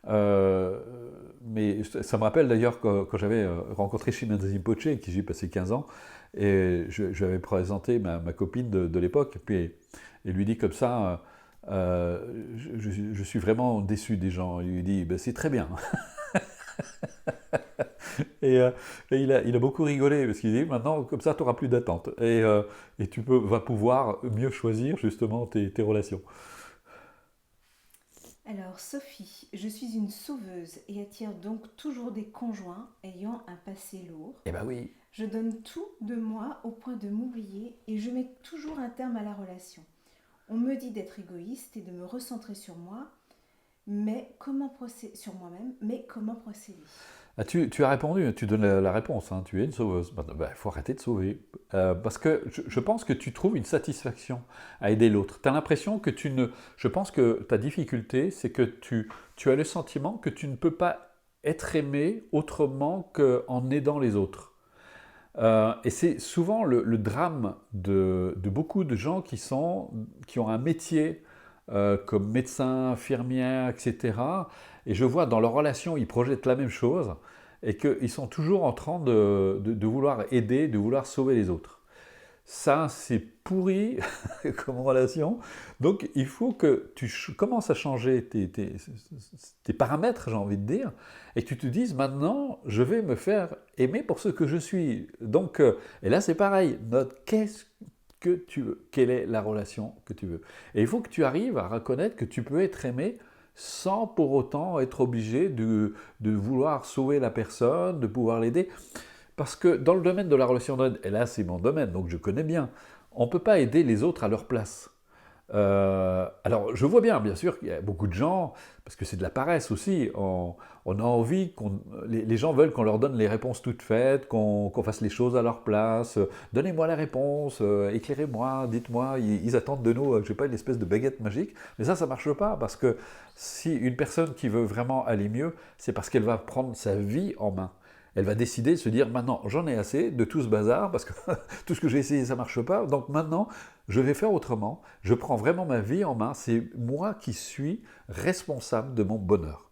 S2: Mais ça me rappelle d'ailleurs quand j'avais rencontré Shimon Rinpoche, avec qui j'ai passé 15 ans, et je lui avais présenté ma copine de l'époque, et puis il lui dit comme ça, je suis vraiment déçu des gens. Il lui dit, ben, c'est très bien. et il a beaucoup rigolé, parce qu'il dit, maintenant, comme ça, tu n'auras plus d'attente, et tu vas pouvoir mieux choisir justement tes relations.
S3: Alors, Sophie, je suis une sauveuse et attire donc toujours des conjoints ayant un passé lourd.
S2: Eh ben oui.
S3: Je donne tout de moi au point de m'oublier et je mets toujours un terme à la relation. On me dit d'être égoïste et de me recentrer sur moi, sur moi-même, mais comment procéder?
S2: Ah, tu as répondu, tu donnes la réponse, hein, tu es une sauveuse. Il faut arrêter de sauver. Parce que je pense que tu trouves une satisfaction à aider l'autre. Tu as l'impression que Je pense que ta difficulté, c'est que tu as le sentiment que tu ne peux pas être aimé autrement qu'en aidant les autres. Et c'est souvent le drame de beaucoup de gens qui ont un métier comme médecin, infirmière, etc. Et je vois dans leur relation, ils projettent la même chose et qu'ils sont toujours en train de vouloir aider, de vouloir sauver les autres. Ça, c'est pourri comme relation. Donc, il faut que tu commences à changer tes paramètres, j'ai envie de dire, et que tu te dises, maintenant, je vais me faire aimer pour ce que je suis. Donc, et là, c'est pareil. Note, qu'est-ce que tu veux? Quelle est la relation que tu veux? Et il faut que tu arrives à reconnaître que tu peux être aimé sans pour autant être obligé de vouloir sauver la personne, de pouvoir l'aider. Parce que dans le domaine de la relation d'aide, et là c'est mon domaine, donc je connais bien, on ne peut pas aider les autres à leur place. Alors je vois bien sûr, qu'il y a beaucoup de gens, parce que c'est de la paresse aussi, on a envie, les gens veulent qu'on leur donne les réponses toutes faites, qu'on fasse les choses à leur place, donnez-moi la réponse, éclairez-moi, dites-moi, ils attendent de nous, je sais pas, une espèce de baguette magique, mais ça ne marche pas, parce que si une personne qui veut vraiment aller mieux, c'est parce qu'elle va prendre sa vie en main. Elle va décider de se dire, maintenant j'en ai assez de tout ce bazar, parce que tout ce que j'ai essayé ça ne marche pas, donc maintenant je vais faire autrement, je prends vraiment ma vie en main, c'est moi qui suis responsable de mon bonheur.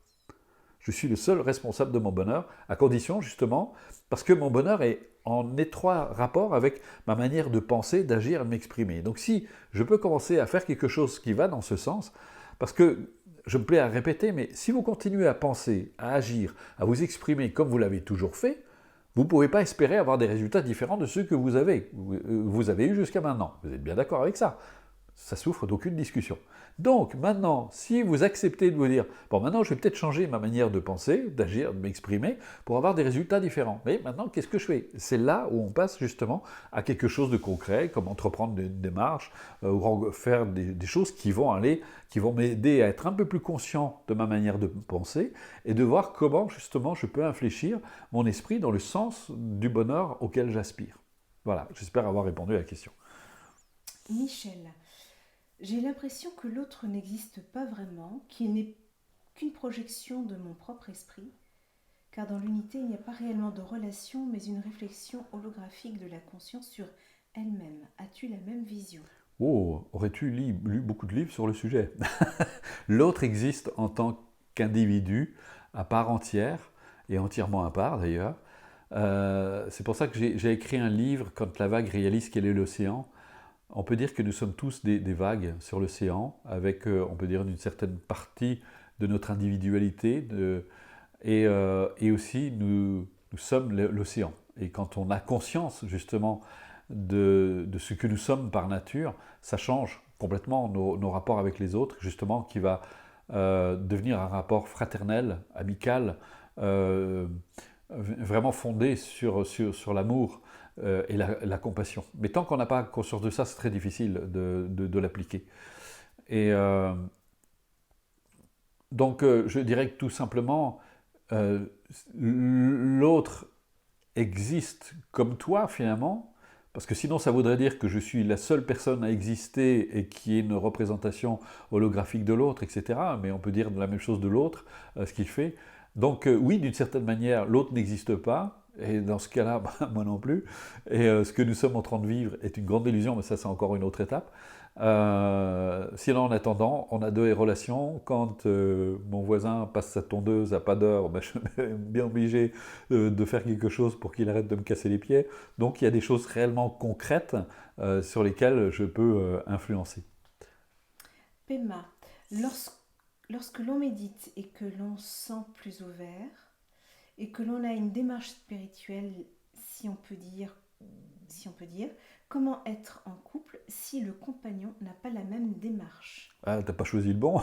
S2: Je suis le seul responsable de mon bonheur, à condition justement, parce que mon bonheur est en étroit rapport avec ma manière de penser, d'agir et de m'exprimer. Donc si je peux commencer à faire quelque chose qui va dans ce sens, parce que je me plais à répéter, mais si vous continuez à penser, à agir, à vous exprimer comme vous l'avez toujours fait, vous ne pouvez pas espérer avoir des résultats différents de ceux que vous avez eu jusqu'à maintenant. Vous êtes bien d'accord avec ça? Ça souffre d'aucune discussion. Donc maintenant, si vous acceptez de vous dire, bon maintenant je vais peut-être changer ma manière de penser, d'agir, de m'exprimer, pour avoir des résultats différents. Mais maintenant, qu'est-ce que je fais? C'est là où on passe justement à quelque chose de concret, comme entreprendre une démarche, ou faire des choses qui vont m'aider à être un peu plus conscient de ma manière de penser, et de voir comment justement je peux infléchir mon esprit dans le sens du bonheur auquel j'aspire. Voilà, j'espère avoir répondu à la question.
S3: Michel, j'ai l'impression que l'autre n'existe pas vraiment, qu'il n'est qu'une projection de mon propre esprit, car dans l'unité, il n'y a pas réellement de relation, mais une réflexion holographique de la conscience sur elle-même. As-tu la même vision?
S2: Oh, aurais-tu lu beaucoup de livres sur le sujet? L'autre existe en tant qu'individu, à part entière, et entièrement à part d'ailleurs. C'est pour ça que j'ai écrit un livre, Quand la vague réalise quel est l'océan. On peut dire que nous sommes tous des vagues sur l'océan, avec, on peut dire, une certaine partie de notre individualité, et aussi nous sommes l'océan. Et quand on a conscience justement de ce que nous sommes par nature, ça change complètement nos rapports avec les autres, justement, qui va devenir un rapport fraternel, amical, vraiment fondé sur l'amour et la compassion. Mais tant qu'on n'a pas conscience de ça, c'est très difficile de l'appliquer. Et donc, je dirais que tout simplement, l'autre existe comme toi, finalement, parce que sinon, ça voudrait dire que je suis la seule personne à exister et qui est une représentation holographique de l'autre, etc. Mais on peut dire la même chose de l'autre, ce qu'il fait. Donc, oui, d'une certaine manière, l'autre n'existe pas. Et dans ce cas-là, moi non plus. Et ce que nous sommes en train de vivre est une grande illusion, mais ça, c'est encore une autre étape. Sinon, en attendant, on a deux relations. Quand mon voisin passe sa tondeuse à pas d'heure, je suis bien obligé de faire quelque chose pour qu'il arrête de me casser les pieds. Donc, il y a des choses réellement concrètes sur lesquelles je peux influencer.
S3: Pema, lorsque l'on médite et que l'on se sent plus ouvert, et que l'on a une démarche spirituelle, si on peut dire, comment être en couple si le compagnon n'a pas la même démarche?
S2: Ah, t'as pas choisi le bon.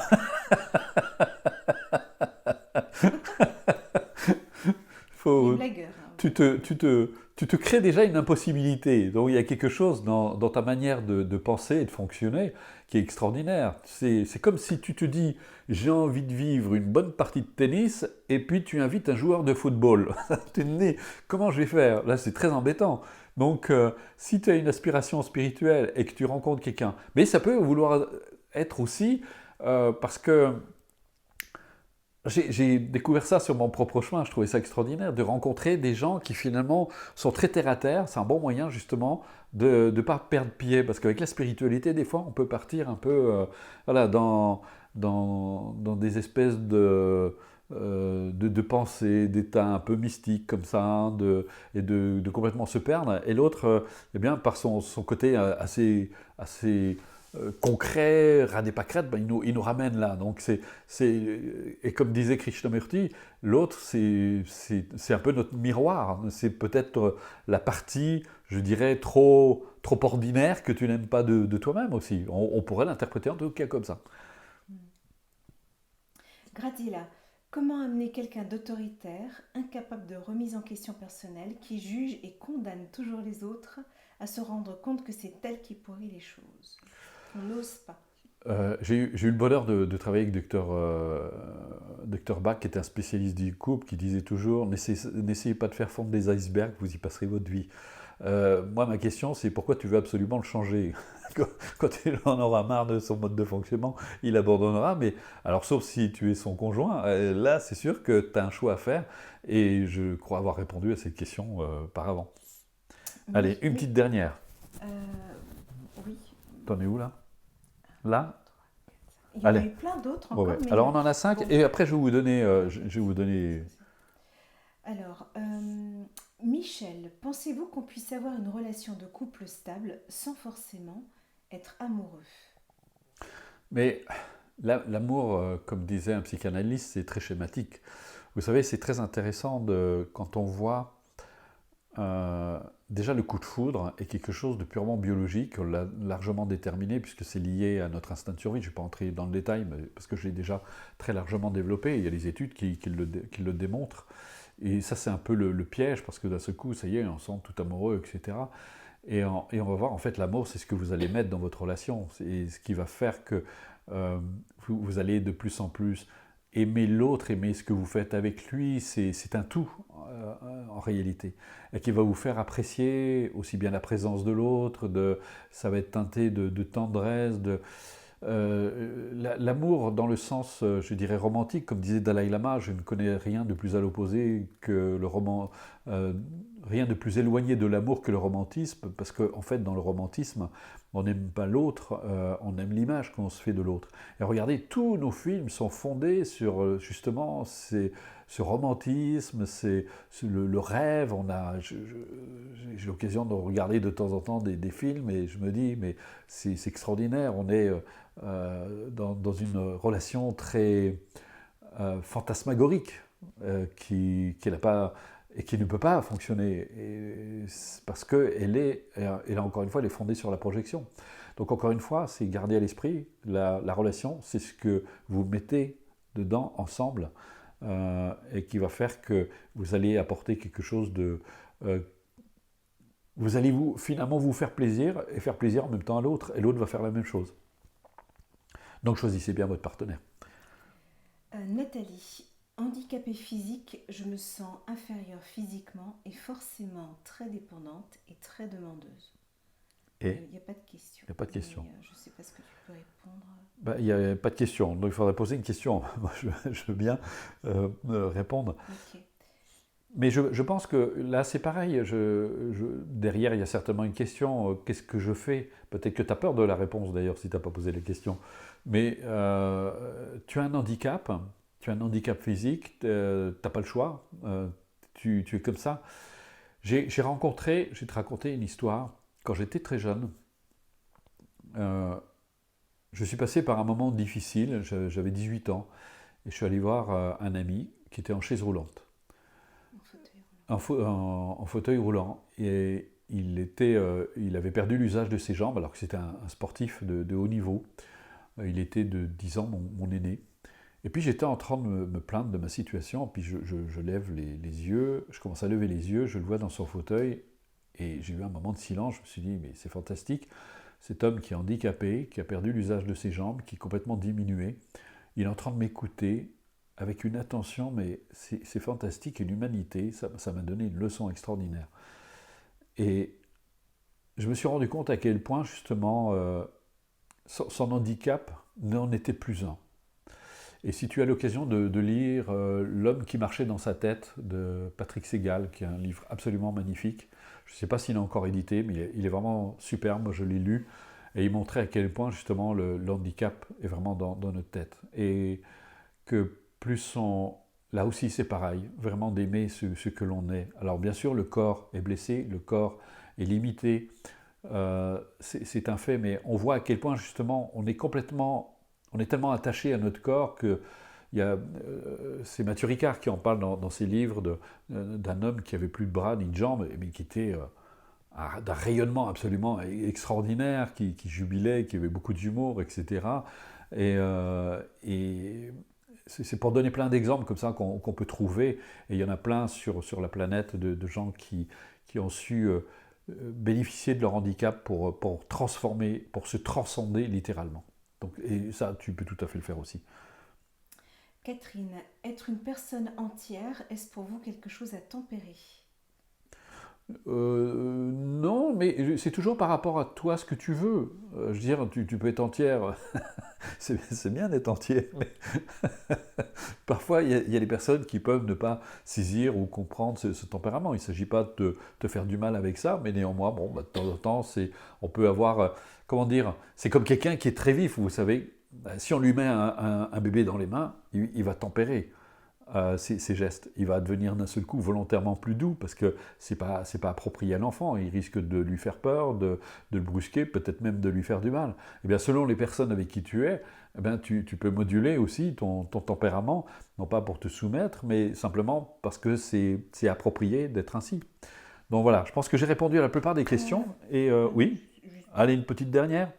S3: Les blagueurs.
S2: Tu te crées déjà une impossibilité. Donc il y a quelque chose dans ta manière de penser et de fonctionner qui est extraordinaire. C'est comme si tu te dis j'ai envie de vivre une bonne partie de tennis et puis tu invites un joueur de football. Tu te dis comment je vais faire? Là c'est très embêtant. Donc si tu as une aspiration spirituelle et que tu rencontres quelqu'un, mais ça peut vouloir être aussi parce que j'ai découvert ça sur mon propre chemin, je trouvais ça extraordinaire, de rencontrer des gens qui finalement sont très terre à terre. C'est un bon moyen justement de ne pas perdre pied, parce qu'avec la spiritualité, des fois, on peut partir un peu voilà, dans des espèces de pensées, d'états un peu mystiques comme ça, et de complètement se perdre. Et l'autre, eh bien, par son côté assez concret, radé pâquerette, ben, il nous ramène là. Donc et comme disait Krishnamurti, l'autre, c'est un peu notre miroir. C'est peut-être la partie, je dirais, trop ordinaire que tu n'aimes pas de toi-même aussi. On pourrait l'interpréter en tout cas comme ça.
S3: Gradila, comment amener quelqu'un d'autoritaire, incapable de remise en question personnelle, qui juge et condamne toujours les autres, à se rendre compte que c'est elle qui pourrit les choses? On n'ose pas.
S2: J'ai eu le bonheur de travailler avec Dr Bach, qui était un spécialiste du couple, qui disait toujours n'essayez pas de faire fondre des icebergs, vous y passerez votre vie. Moi, ma question, c'est pourquoi tu veux absolument le changer? Quand il en aura marre de son mode de fonctionnement, il abandonnera. Mais alors, sauf si tu es son conjoint, là, c'est sûr que tu as un choix à faire. Et je crois avoir répondu à cette question par avant. Allez, une petite dernière.
S3: Oui.
S2: T'en es où là? Là?
S3: Il y en a
S2: Allez.
S3: eu plein d'autres encore.
S2: Ouais.
S3: Mais
S2: Alors on en a 5
S3: bon.
S2: et après je vais vous donner.
S3: Alors, Michel, pensez-vous qu'on puisse avoir une relation de couple stable sans forcément être amoureux?
S2: Mais l'amour, comme disait un psychanalyste, c'est très schématique. Vous savez, c'est très intéressant quand on voit déjà le coup de foudre est quelque chose de purement biologique, on l'a largement déterminé puisque c'est lié à notre instinct de survie. Je ne vais pas entrer dans le détail parce que je l'ai déjà très largement développé. Il y a des études qui le démontrent. Et ça, c'est un peu le piège parce que d'un seul coup, ça y est, on se sent tout amoureux, etc. Et on va voir, en fait, l'amour, c'est ce que vous allez mettre dans votre relation. C'est ce qui va faire que vous allez de plus en plus aimer l'autre, aimer ce que vous faites avec lui. C'est un tout, en réalité. Et qui va vous faire apprécier aussi bien la présence de l'autre, ça va être teinté de tendresse, l'amour dans le sens, je dirais, romantique, comme disait Dalai Lama, je ne connais rien de plus à l'opposé que le roman, rien de plus éloigné de l'amour que le romantisme, parce qu'en fait, dans le romantisme, on n'aime pas l'autre, on aime l'image qu'on se fait de l'autre. Et regardez, tous nos films sont fondés sur justement ce romantisme, c'est le rêve. J'ai l'occasion de regarder de temps en temps des films et je me dis, mais c'est extraordinaire, on est dans une relation très fantasmagorique qui n'a pas et qui ne peut pas fonctionner parce qu'elle encore une fois, elle est fondée sur la projection. Donc encore une fois, c'est garder à l'esprit la relation, c'est ce que vous mettez dedans ensemble et qui va faire que vous allez apporter quelque chose de... vous allez finalement vous faire plaisir et faire plaisir en même temps à l'autre, et l'autre va faire la même chose. Donc choisissez bien votre partenaire.
S3: Nathalie, handicapée physique, je me sens inférieure physiquement et forcément très dépendante et très demandeuse.
S2: Et
S3: il n'y a pas de question.
S2: Il n'y a pas de question.
S3: Mais, je ne sais pas ce que tu peux répondre.
S2: Il n'y a pas de question, donc il faudrait poser une question. Moi, je veux bien répondre.
S3: Ok.
S2: Mais je pense que là, c'est pareil. Derrière, il y a certainement une question. Qu'est-ce que je fais? Peut-être que tu as peur de la réponse, d'ailleurs, si tu n'as pas posé la question. Mais tu as un handicap physique, tu n'as pas le choix. Tu es comme ça. Je vais te raconter une histoire. Quand j'étais très jeune, je suis passé par un moment difficile. J'avais 18 ans. Et je suis allé voir un ami qui était en chaise roulante. En fauteuil roulant, et il avait perdu l'usage de ses jambes alors que c'était un sportif de haut niveau. Il était de 10 ans, mon aîné. Et puis j'étais en train de me plaindre de ma situation, puis je lève les yeux, je commence à lever les yeux, je le vois dans son fauteuil, et j'ai eu un moment de silence, je me suis dit, mais c'est fantastique, cet homme qui est handicapé, qui a perdu l'usage de ses jambes, qui est complètement diminué, il est en train de m'écouter, avec une attention, mais c'est fantastique, et l'humanité, ça m'a donné une leçon extraordinaire. Et je me suis rendu compte à quel point, justement, son handicap n'en était plus un. Et si tu as l'occasion de lire L'homme qui marchait dans sa tête de Patrick Segal, qui est un livre absolument magnifique, je ne sais pas s'il est encore édité, mais il est vraiment superbe, moi je l'ai lu, et il montrait à quel point justement le handicap est vraiment dans notre tête. Et que plus on... Là aussi c'est pareil, vraiment d'aimer ce que l'on est. Alors bien sûr le corps est blessé, le corps est limité, c'est un fait, mais on voit à quel point justement on est tellement attaché à notre corps que c'est Mathieu Ricard qui en parle dans ses livres d'un homme qui avait plus de bras ni de jambes, mais qui était d'un rayonnement absolument extraordinaire, qui jubilait, qui avait beaucoup d'humour, etc. Et c'est pour donner plein d'exemples comme ça qu'on peut trouver, et il y en a plein sur la planète de gens qui ont su bénéficier de leur handicap pour transformer, pour se transcender littéralement. Donc, et ça, tu peux tout à fait le faire aussi.
S3: Catherine, être une personne entière, est-ce pour vous quelque chose à tempérer?
S2: Non, mais c'est toujours par rapport à toi ce que tu veux. Je veux dire, tu peux être entière, c'est bien d'être entière, mais parfois il y a des personnes qui peuvent ne pas saisir ou comprendre ce tempérament. Il ne s'agit pas de te faire du mal avec ça, mais néanmoins, bon, de temps en temps, on peut avoir, comment dire, c'est comme quelqu'un qui est très vif, vous savez, si on lui met un bébé dans les mains, il va tempérer. Ses gestes. Il va devenir d'un seul coup volontairement plus doux parce que c'est pas approprié à l'enfant. Il risque de lui faire peur, de le brusquer, peut-être même de lui faire du mal. Et bien, selon les personnes avec qui tu es, eh bien, tu peux moduler aussi ton tempérament, non pas pour te soumettre, mais simplement parce que c'est approprié d'être ainsi. Donc voilà, je pense que j'ai répondu à la plupart des questions. Et oui, allez, une petite dernière.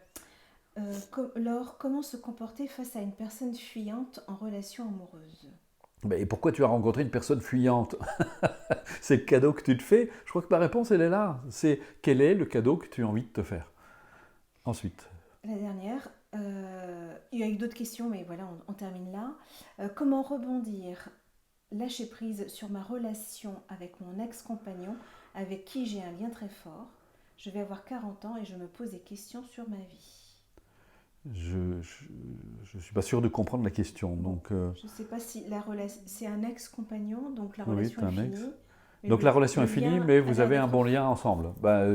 S3: Laure, comment se comporter face à une personne fuyante en relation amoureuse?
S2: Et pourquoi tu as rencontré une personne fuyante? C'est le cadeau que tu te fais. Je crois que ma réponse, elle est là. C'est quel est le cadeau que tu as envie de te faire? Ensuite.
S3: La dernière, il y a eu d'autres questions, mais voilà, on termine là. Comment rebondir, lâcher prise sur ma relation avec mon ex-compagnon, avec qui j'ai un lien très fort? Je vais avoir 40 ans et je me pose des questions sur ma vie.
S2: Je ne suis pas sûr de comprendre la question. Donc,
S3: je ne sais pas si la relation... C'est un ex-compagnon, donc la
S2: oui,
S3: relation est finie.
S2: Donc la relation est finie, mais vous avez un bon lien ensemble.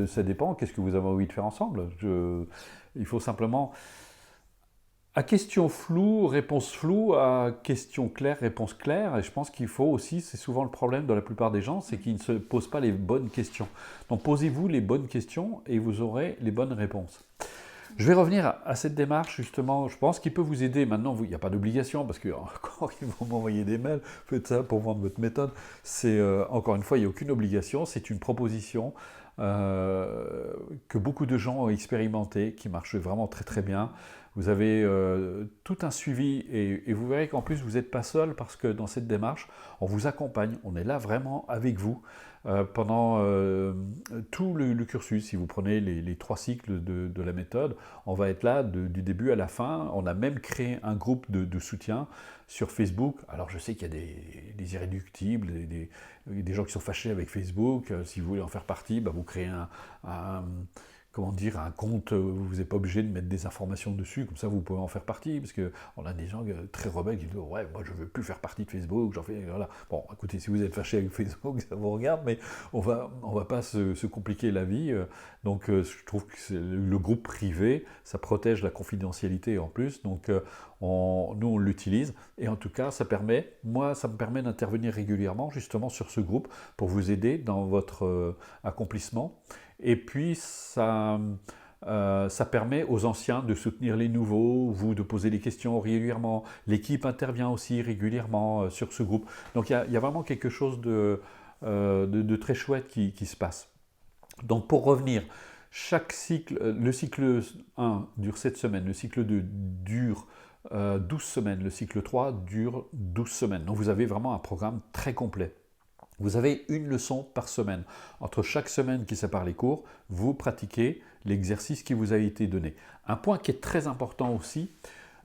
S2: Ça dépend, qu'est-ce que vous avez envie de faire ensemble? Il faut simplement... À question floue, réponse floue, à question claire, réponse claire. Et je pense qu'il faut aussi, c'est souvent le problème de la plupart des gens, c'est qu'ils ne se posent pas les bonnes questions. Donc posez-vous les bonnes questions et vous aurez les bonnes réponses. Je vais revenir à cette démarche, justement, je pense qu'il peut vous aider. Maintenant, il n'y a pas d'obligation, parce que encore ils vont m'envoyer des mails, faites ça pour vendre votre méthode. Encore une fois, il n'y a aucune obligation, c'est une proposition que beaucoup de gens ont expérimenté, qui marche vraiment très très bien. Vous avez tout un suivi et vous verrez qu'en plus vous n'êtes pas seul, parce que dans cette démarche, on vous accompagne, on est là vraiment avec vous pendant tout le cursus. Si vous prenez les 3 cycles de la méthode, on va être là du début à la fin. On a même créé un groupe de soutien sur Facebook. Alors je sais qu'il y a des irréductibles, des gens qui sont fâchés avec Facebook. Si vous voulez en faire partie, vous créez un compte, vous n'êtes pas obligé de mettre des informations dessus, comme ça vous pouvez en faire partie, parce qu'on a des gens très rebelles qui disent « Ouais, moi je ne veux plus faire partie de Facebook, j'en fais... » Voilà. Bon, écoutez, si vous êtes fâché avec Facebook, ça vous regarde, mais on va pas se compliquer la vie. Donc je trouve que le groupe privé, ça protège la confidentialité en plus, donc nous on l'utilise, et en tout cas ça me permet d'intervenir régulièrement justement sur ce groupe pour vous aider dans votre accomplissement. Et puis, ça permet aux anciens de soutenir les nouveaux, vous de poser des questions régulièrement. L'équipe intervient aussi régulièrement sur ce groupe. Donc, il y a vraiment quelque chose de très chouette qui se passe. Donc, pour revenir, chaque cycle, le cycle 1 dure 7 semaines, le cycle 2 dure 12 semaines, le cycle 3 dure 12 semaines. Donc, vous avez vraiment un programme très complet. Vous avez une leçon par semaine. Entre chaque semaine qui sépare les cours, vous pratiquez l'exercice qui vous a été donné. Un point qui est très important aussi,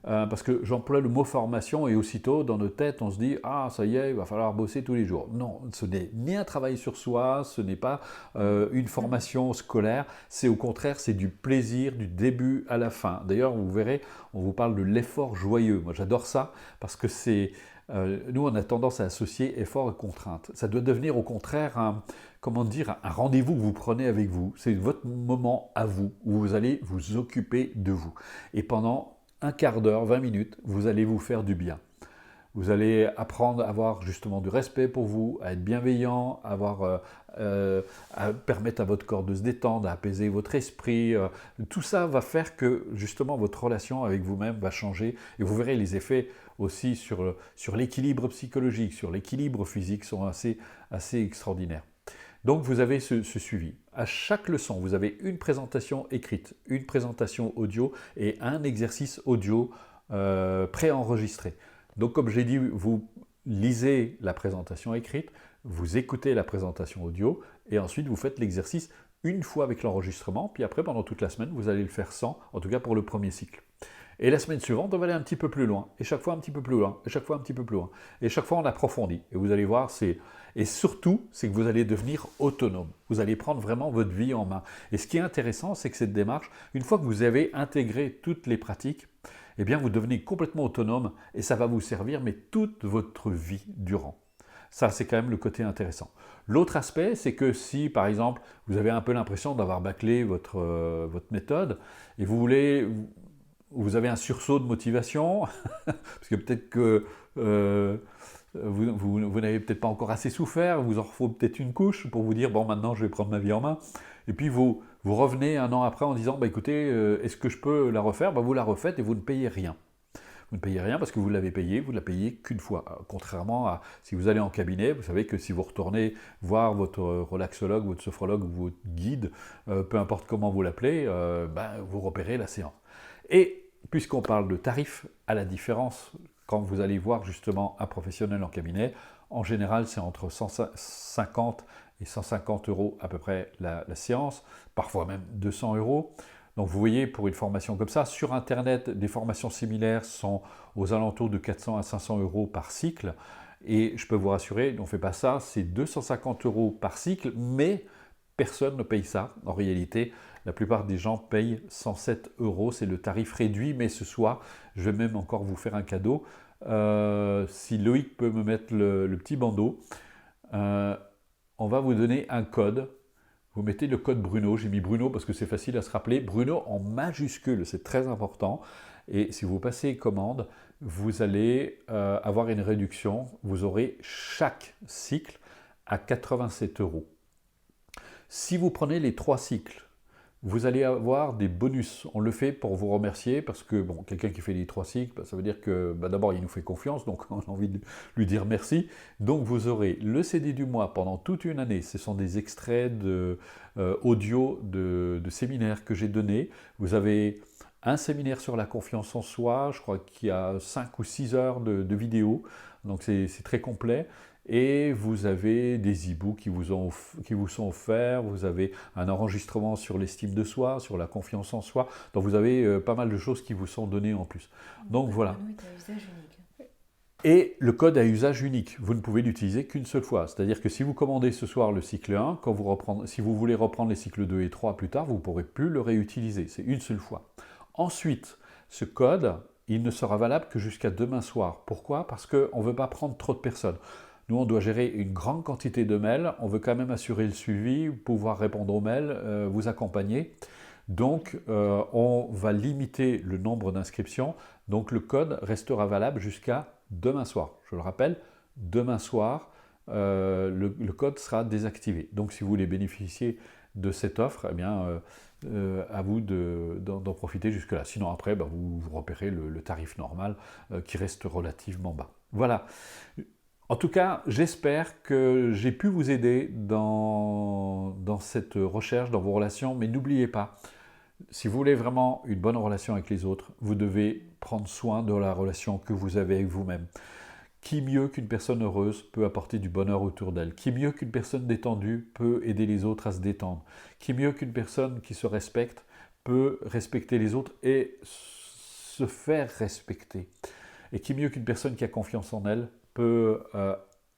S2: parce que j'emploie le mot formation et aussitôt, dans nos têtes, on se dit « Ah, ça y est, il va falloir bosser tous les jours ». Non, ce n'est ni un travail sur soi, ce n'est pas une formation scolaire, c'est au contraire, c'est du plaisir du début à la fin. D'ailleurs, vous verrez, on vous parle de l'effort joyeux. Moi, j'adore ça parce que c'est... nous, on a tendance à associer effort et contrainte. Ça doit devenir au contraire un rendez-vous que vous prenez avec vous. C'est votre moment à vous, où vous allez vous occuper de vous. Et pendant un quart d'heure, 20 minutes, vous allez vous faire du bien. Vous allez apprendre à avoir justement du respect pour vous, à être bienveillant, à permettre à votre corps de se détendre, à apaiser votre esprit. Tout ça va faire que justement votre relation avec vous-même va changer et vous verrez les effets aussi sur l'équilibre psychologique, sur l'équilibre physique sont assez extraordinaires. Donc vous avez ce suivi. À chaque leçon, vous avez une présentation écrite, une présentation audio et un exercice audio préenregistré. Donc comme j'ai dit, vous lisez la présentation écrite, vous écoutez la présentation audio et ensuite vous faites l'exercice une fois avec l'enregistrement, puis après pendant toute la semaine, vous allez le faire sans, en tout cas pour le premier cycle. Et la semaine suivante, on va aller un petit peu plus loin, et chaque fois un petit peu plus loin, et chaque fois un petit peu plus loin. Et chaque fois on approfondit. Et vous allez voir, et surtout, c'est que vous allez devenir autonome. Vous allez prendre vraiment votre vie en main. Et ce qui est intéressant, c'est que cette démarche, une fois que vous avez intégré toutes les pratiques, eh bien vous devenez complètement autonome et ça va vous servir, mais toute votre vie durant. Ça, c'est quand même le côté intéressant. L'autre aspect, c'est que si, par exemple, vous avez un peu l'impression d'avoir bâclé votre méthode et vous avez un sursaut de motivation, parce que peut-être que vous n'avez peut-être pas encore assez souffert, vous en faut peut-être une couche pour vous dire « bon, maintenant, je vais prendre ma vie en main ». Et puis, vous revenez un an après en disant bah, « écoutez, est-ce que je peux la refaire ?» Vous la refaites et vous ne payez rien. Vous ne payez rien parce que vous l'avez payé, vous ne la payez qu'une fois. Contrairement à si vous allez en cabinet, vous savez que si vous retournez voir votre relaxologue, votre sophrologue ou votre guide, peu importe comment vous l'appelez, vous repérez la séance. Et puisqu'on parle de tarifs, à la différence, quand vous allez voir justement un professionnel en cabinet, en général c'est entre 150 et 150 € à peu près la séance, parfois même 200 €. Donc vous voyez, pour une formation comme ça, sur Internet, des formations similaires sont aux alentours de 400 à 500 € par cycle. Et je peux vous rassurer, on ne fait pas ça, c'est 250 € par cycle, mais personne ne paye ça. En réalité, la plupart des gens payent 107 €, c'est le tarif réduit, mais ce soir, je vais même encore vous faire un cadeau. Si Loïc peut me mettre le petit bandeau, on va vous donner un code. Vous mettez le code Bruno, j'ai mis Bruno parce que c'est facile à se rappeler. Bruno en majuscule, c'est très important. Et si vous passez commande, vous allez avoir une réduction. Vous aurez chaque cycle à 87 €. Si vous prenez les 3 cycles, vous allez avoir des bonus. On le fait pour vous remercier parce que bon, quelqu'un qui fait les 3 cycles, ça veut dire que d'abord il nous fait confiance, donc on a envie de lui dire merci. Donc vous aurez le CD du mois pendant toute une année. Ce sont des extraits audio de séminaires que j'ai donnés. Vous avez un séminaire sur la confiance en soi, je crois qu'il y a 5 ou 6 heures de vidéos, donc c'est très complet. Et vous avez des e-books qui vous sont offerts, vous avez un enregistrement sur l'estime de soi, sur la confiance en soi, donc vous avez pas mal de choses qui vous sont données en plus. Donc voilà. Et le code à usage unique, vous ne pouvez l'utiliser qu'une seule fois. C'est-à-dire que si vous commandez ce soir le cycle 1, si vous voulez reprendre les cycles 2 et 3 plus tard, vous ne pourrez plus le réutiliser. C'est une seule fois. Ensuite, ce code, il ne sera valable que jusqu'à demain soir. Pourquoi ? Parce qu'on ne veut pas prendre trop de personnes. Nous, on doit gérer une grande quantité de mails. On veut quand même assurer le suivi, pouvoir répondre aux mails, vous accompagner. Donc, on va limiter le nombre d'inscriptions. Donc, le code restera valable jusqu'à demain soir. Je le rappelle, demain soir, le code sera désactivé. Donc, si vous voulez bénéficier de cette offre, eh bien, à vous d'en profiter jusque-là. Sinon, après, vous repérez le tarif normal qui reste relativement bas. Voilà. En tout cas, j'espère que j'ai pu vous aider dans cette recherche, dans vos relations, mais n'oubliez pas, si vous voulez vraiment une bonne relation avec les autres, vous devez prendre soin de la relation que vous avez avec vous-même. Qui mieux qu'une personne heureuse peut apporter du bonheur autour d'elle? Qui mieux qu'une personne détendue peut aider les autres à se détendre? Qui mieux qu'une personne qui se respecte peut respecter les autres et se faire respecter. Et qui mieux qu'une personne qui a confiance en elle peut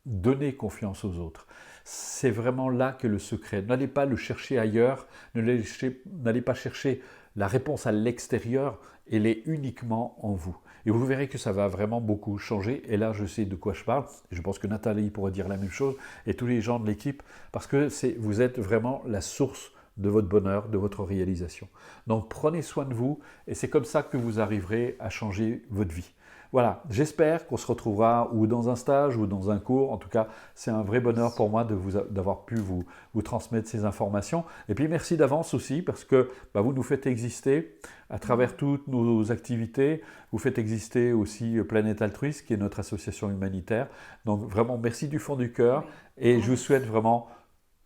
S2: donner confiance aux autres. C'est vraiment là que le secret. N'allez pas le chercher ailleurs, n'allez pas chercher la réponse à l'extérieur, elle est uniquement en vous. Et vous verrez que ça va vraiment beaucoup changer. Et là, je sais de quoi je parle. Je pense que Nathalie pourrait dire la même chose, et tous les gens de l'équipe, parce que vous êtes vraiment la source de votre bonheur, de votre réalisation. Donc prenez soin de vous, et c'est comme ça que vous arriverez à changer votre vie. Voilà, j'espère qu'on se retrouvera ou dans un stage ou dans un cours. En tout cas, c'est un vrai bonheur pour moi d'avoir pu vous transmettre ces informations. Et puis merci d'avance aussi parce que vous nous faites exister à travers toutes nos activités. Vous faites exister aussi Planète Altruiste, qui est notre association humanitaire. Donc vraiment, merci du fond du cœur. Et je vous souhaite vraiment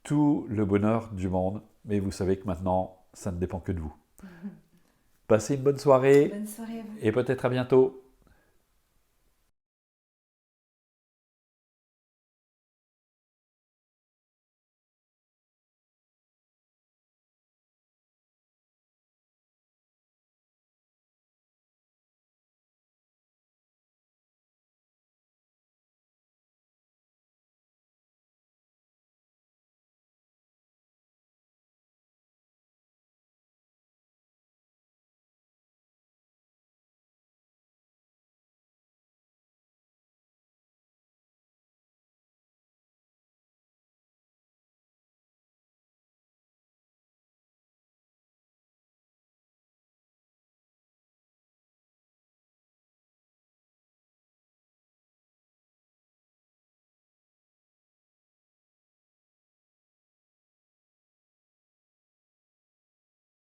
S2: tout le bonheur du monde. Mais vous savez que maintenant, ça ne dépend que de vous. Passez une bonne soirée.
S3: Bonne soirée à vous.
S2: Et peut-être à bientôt.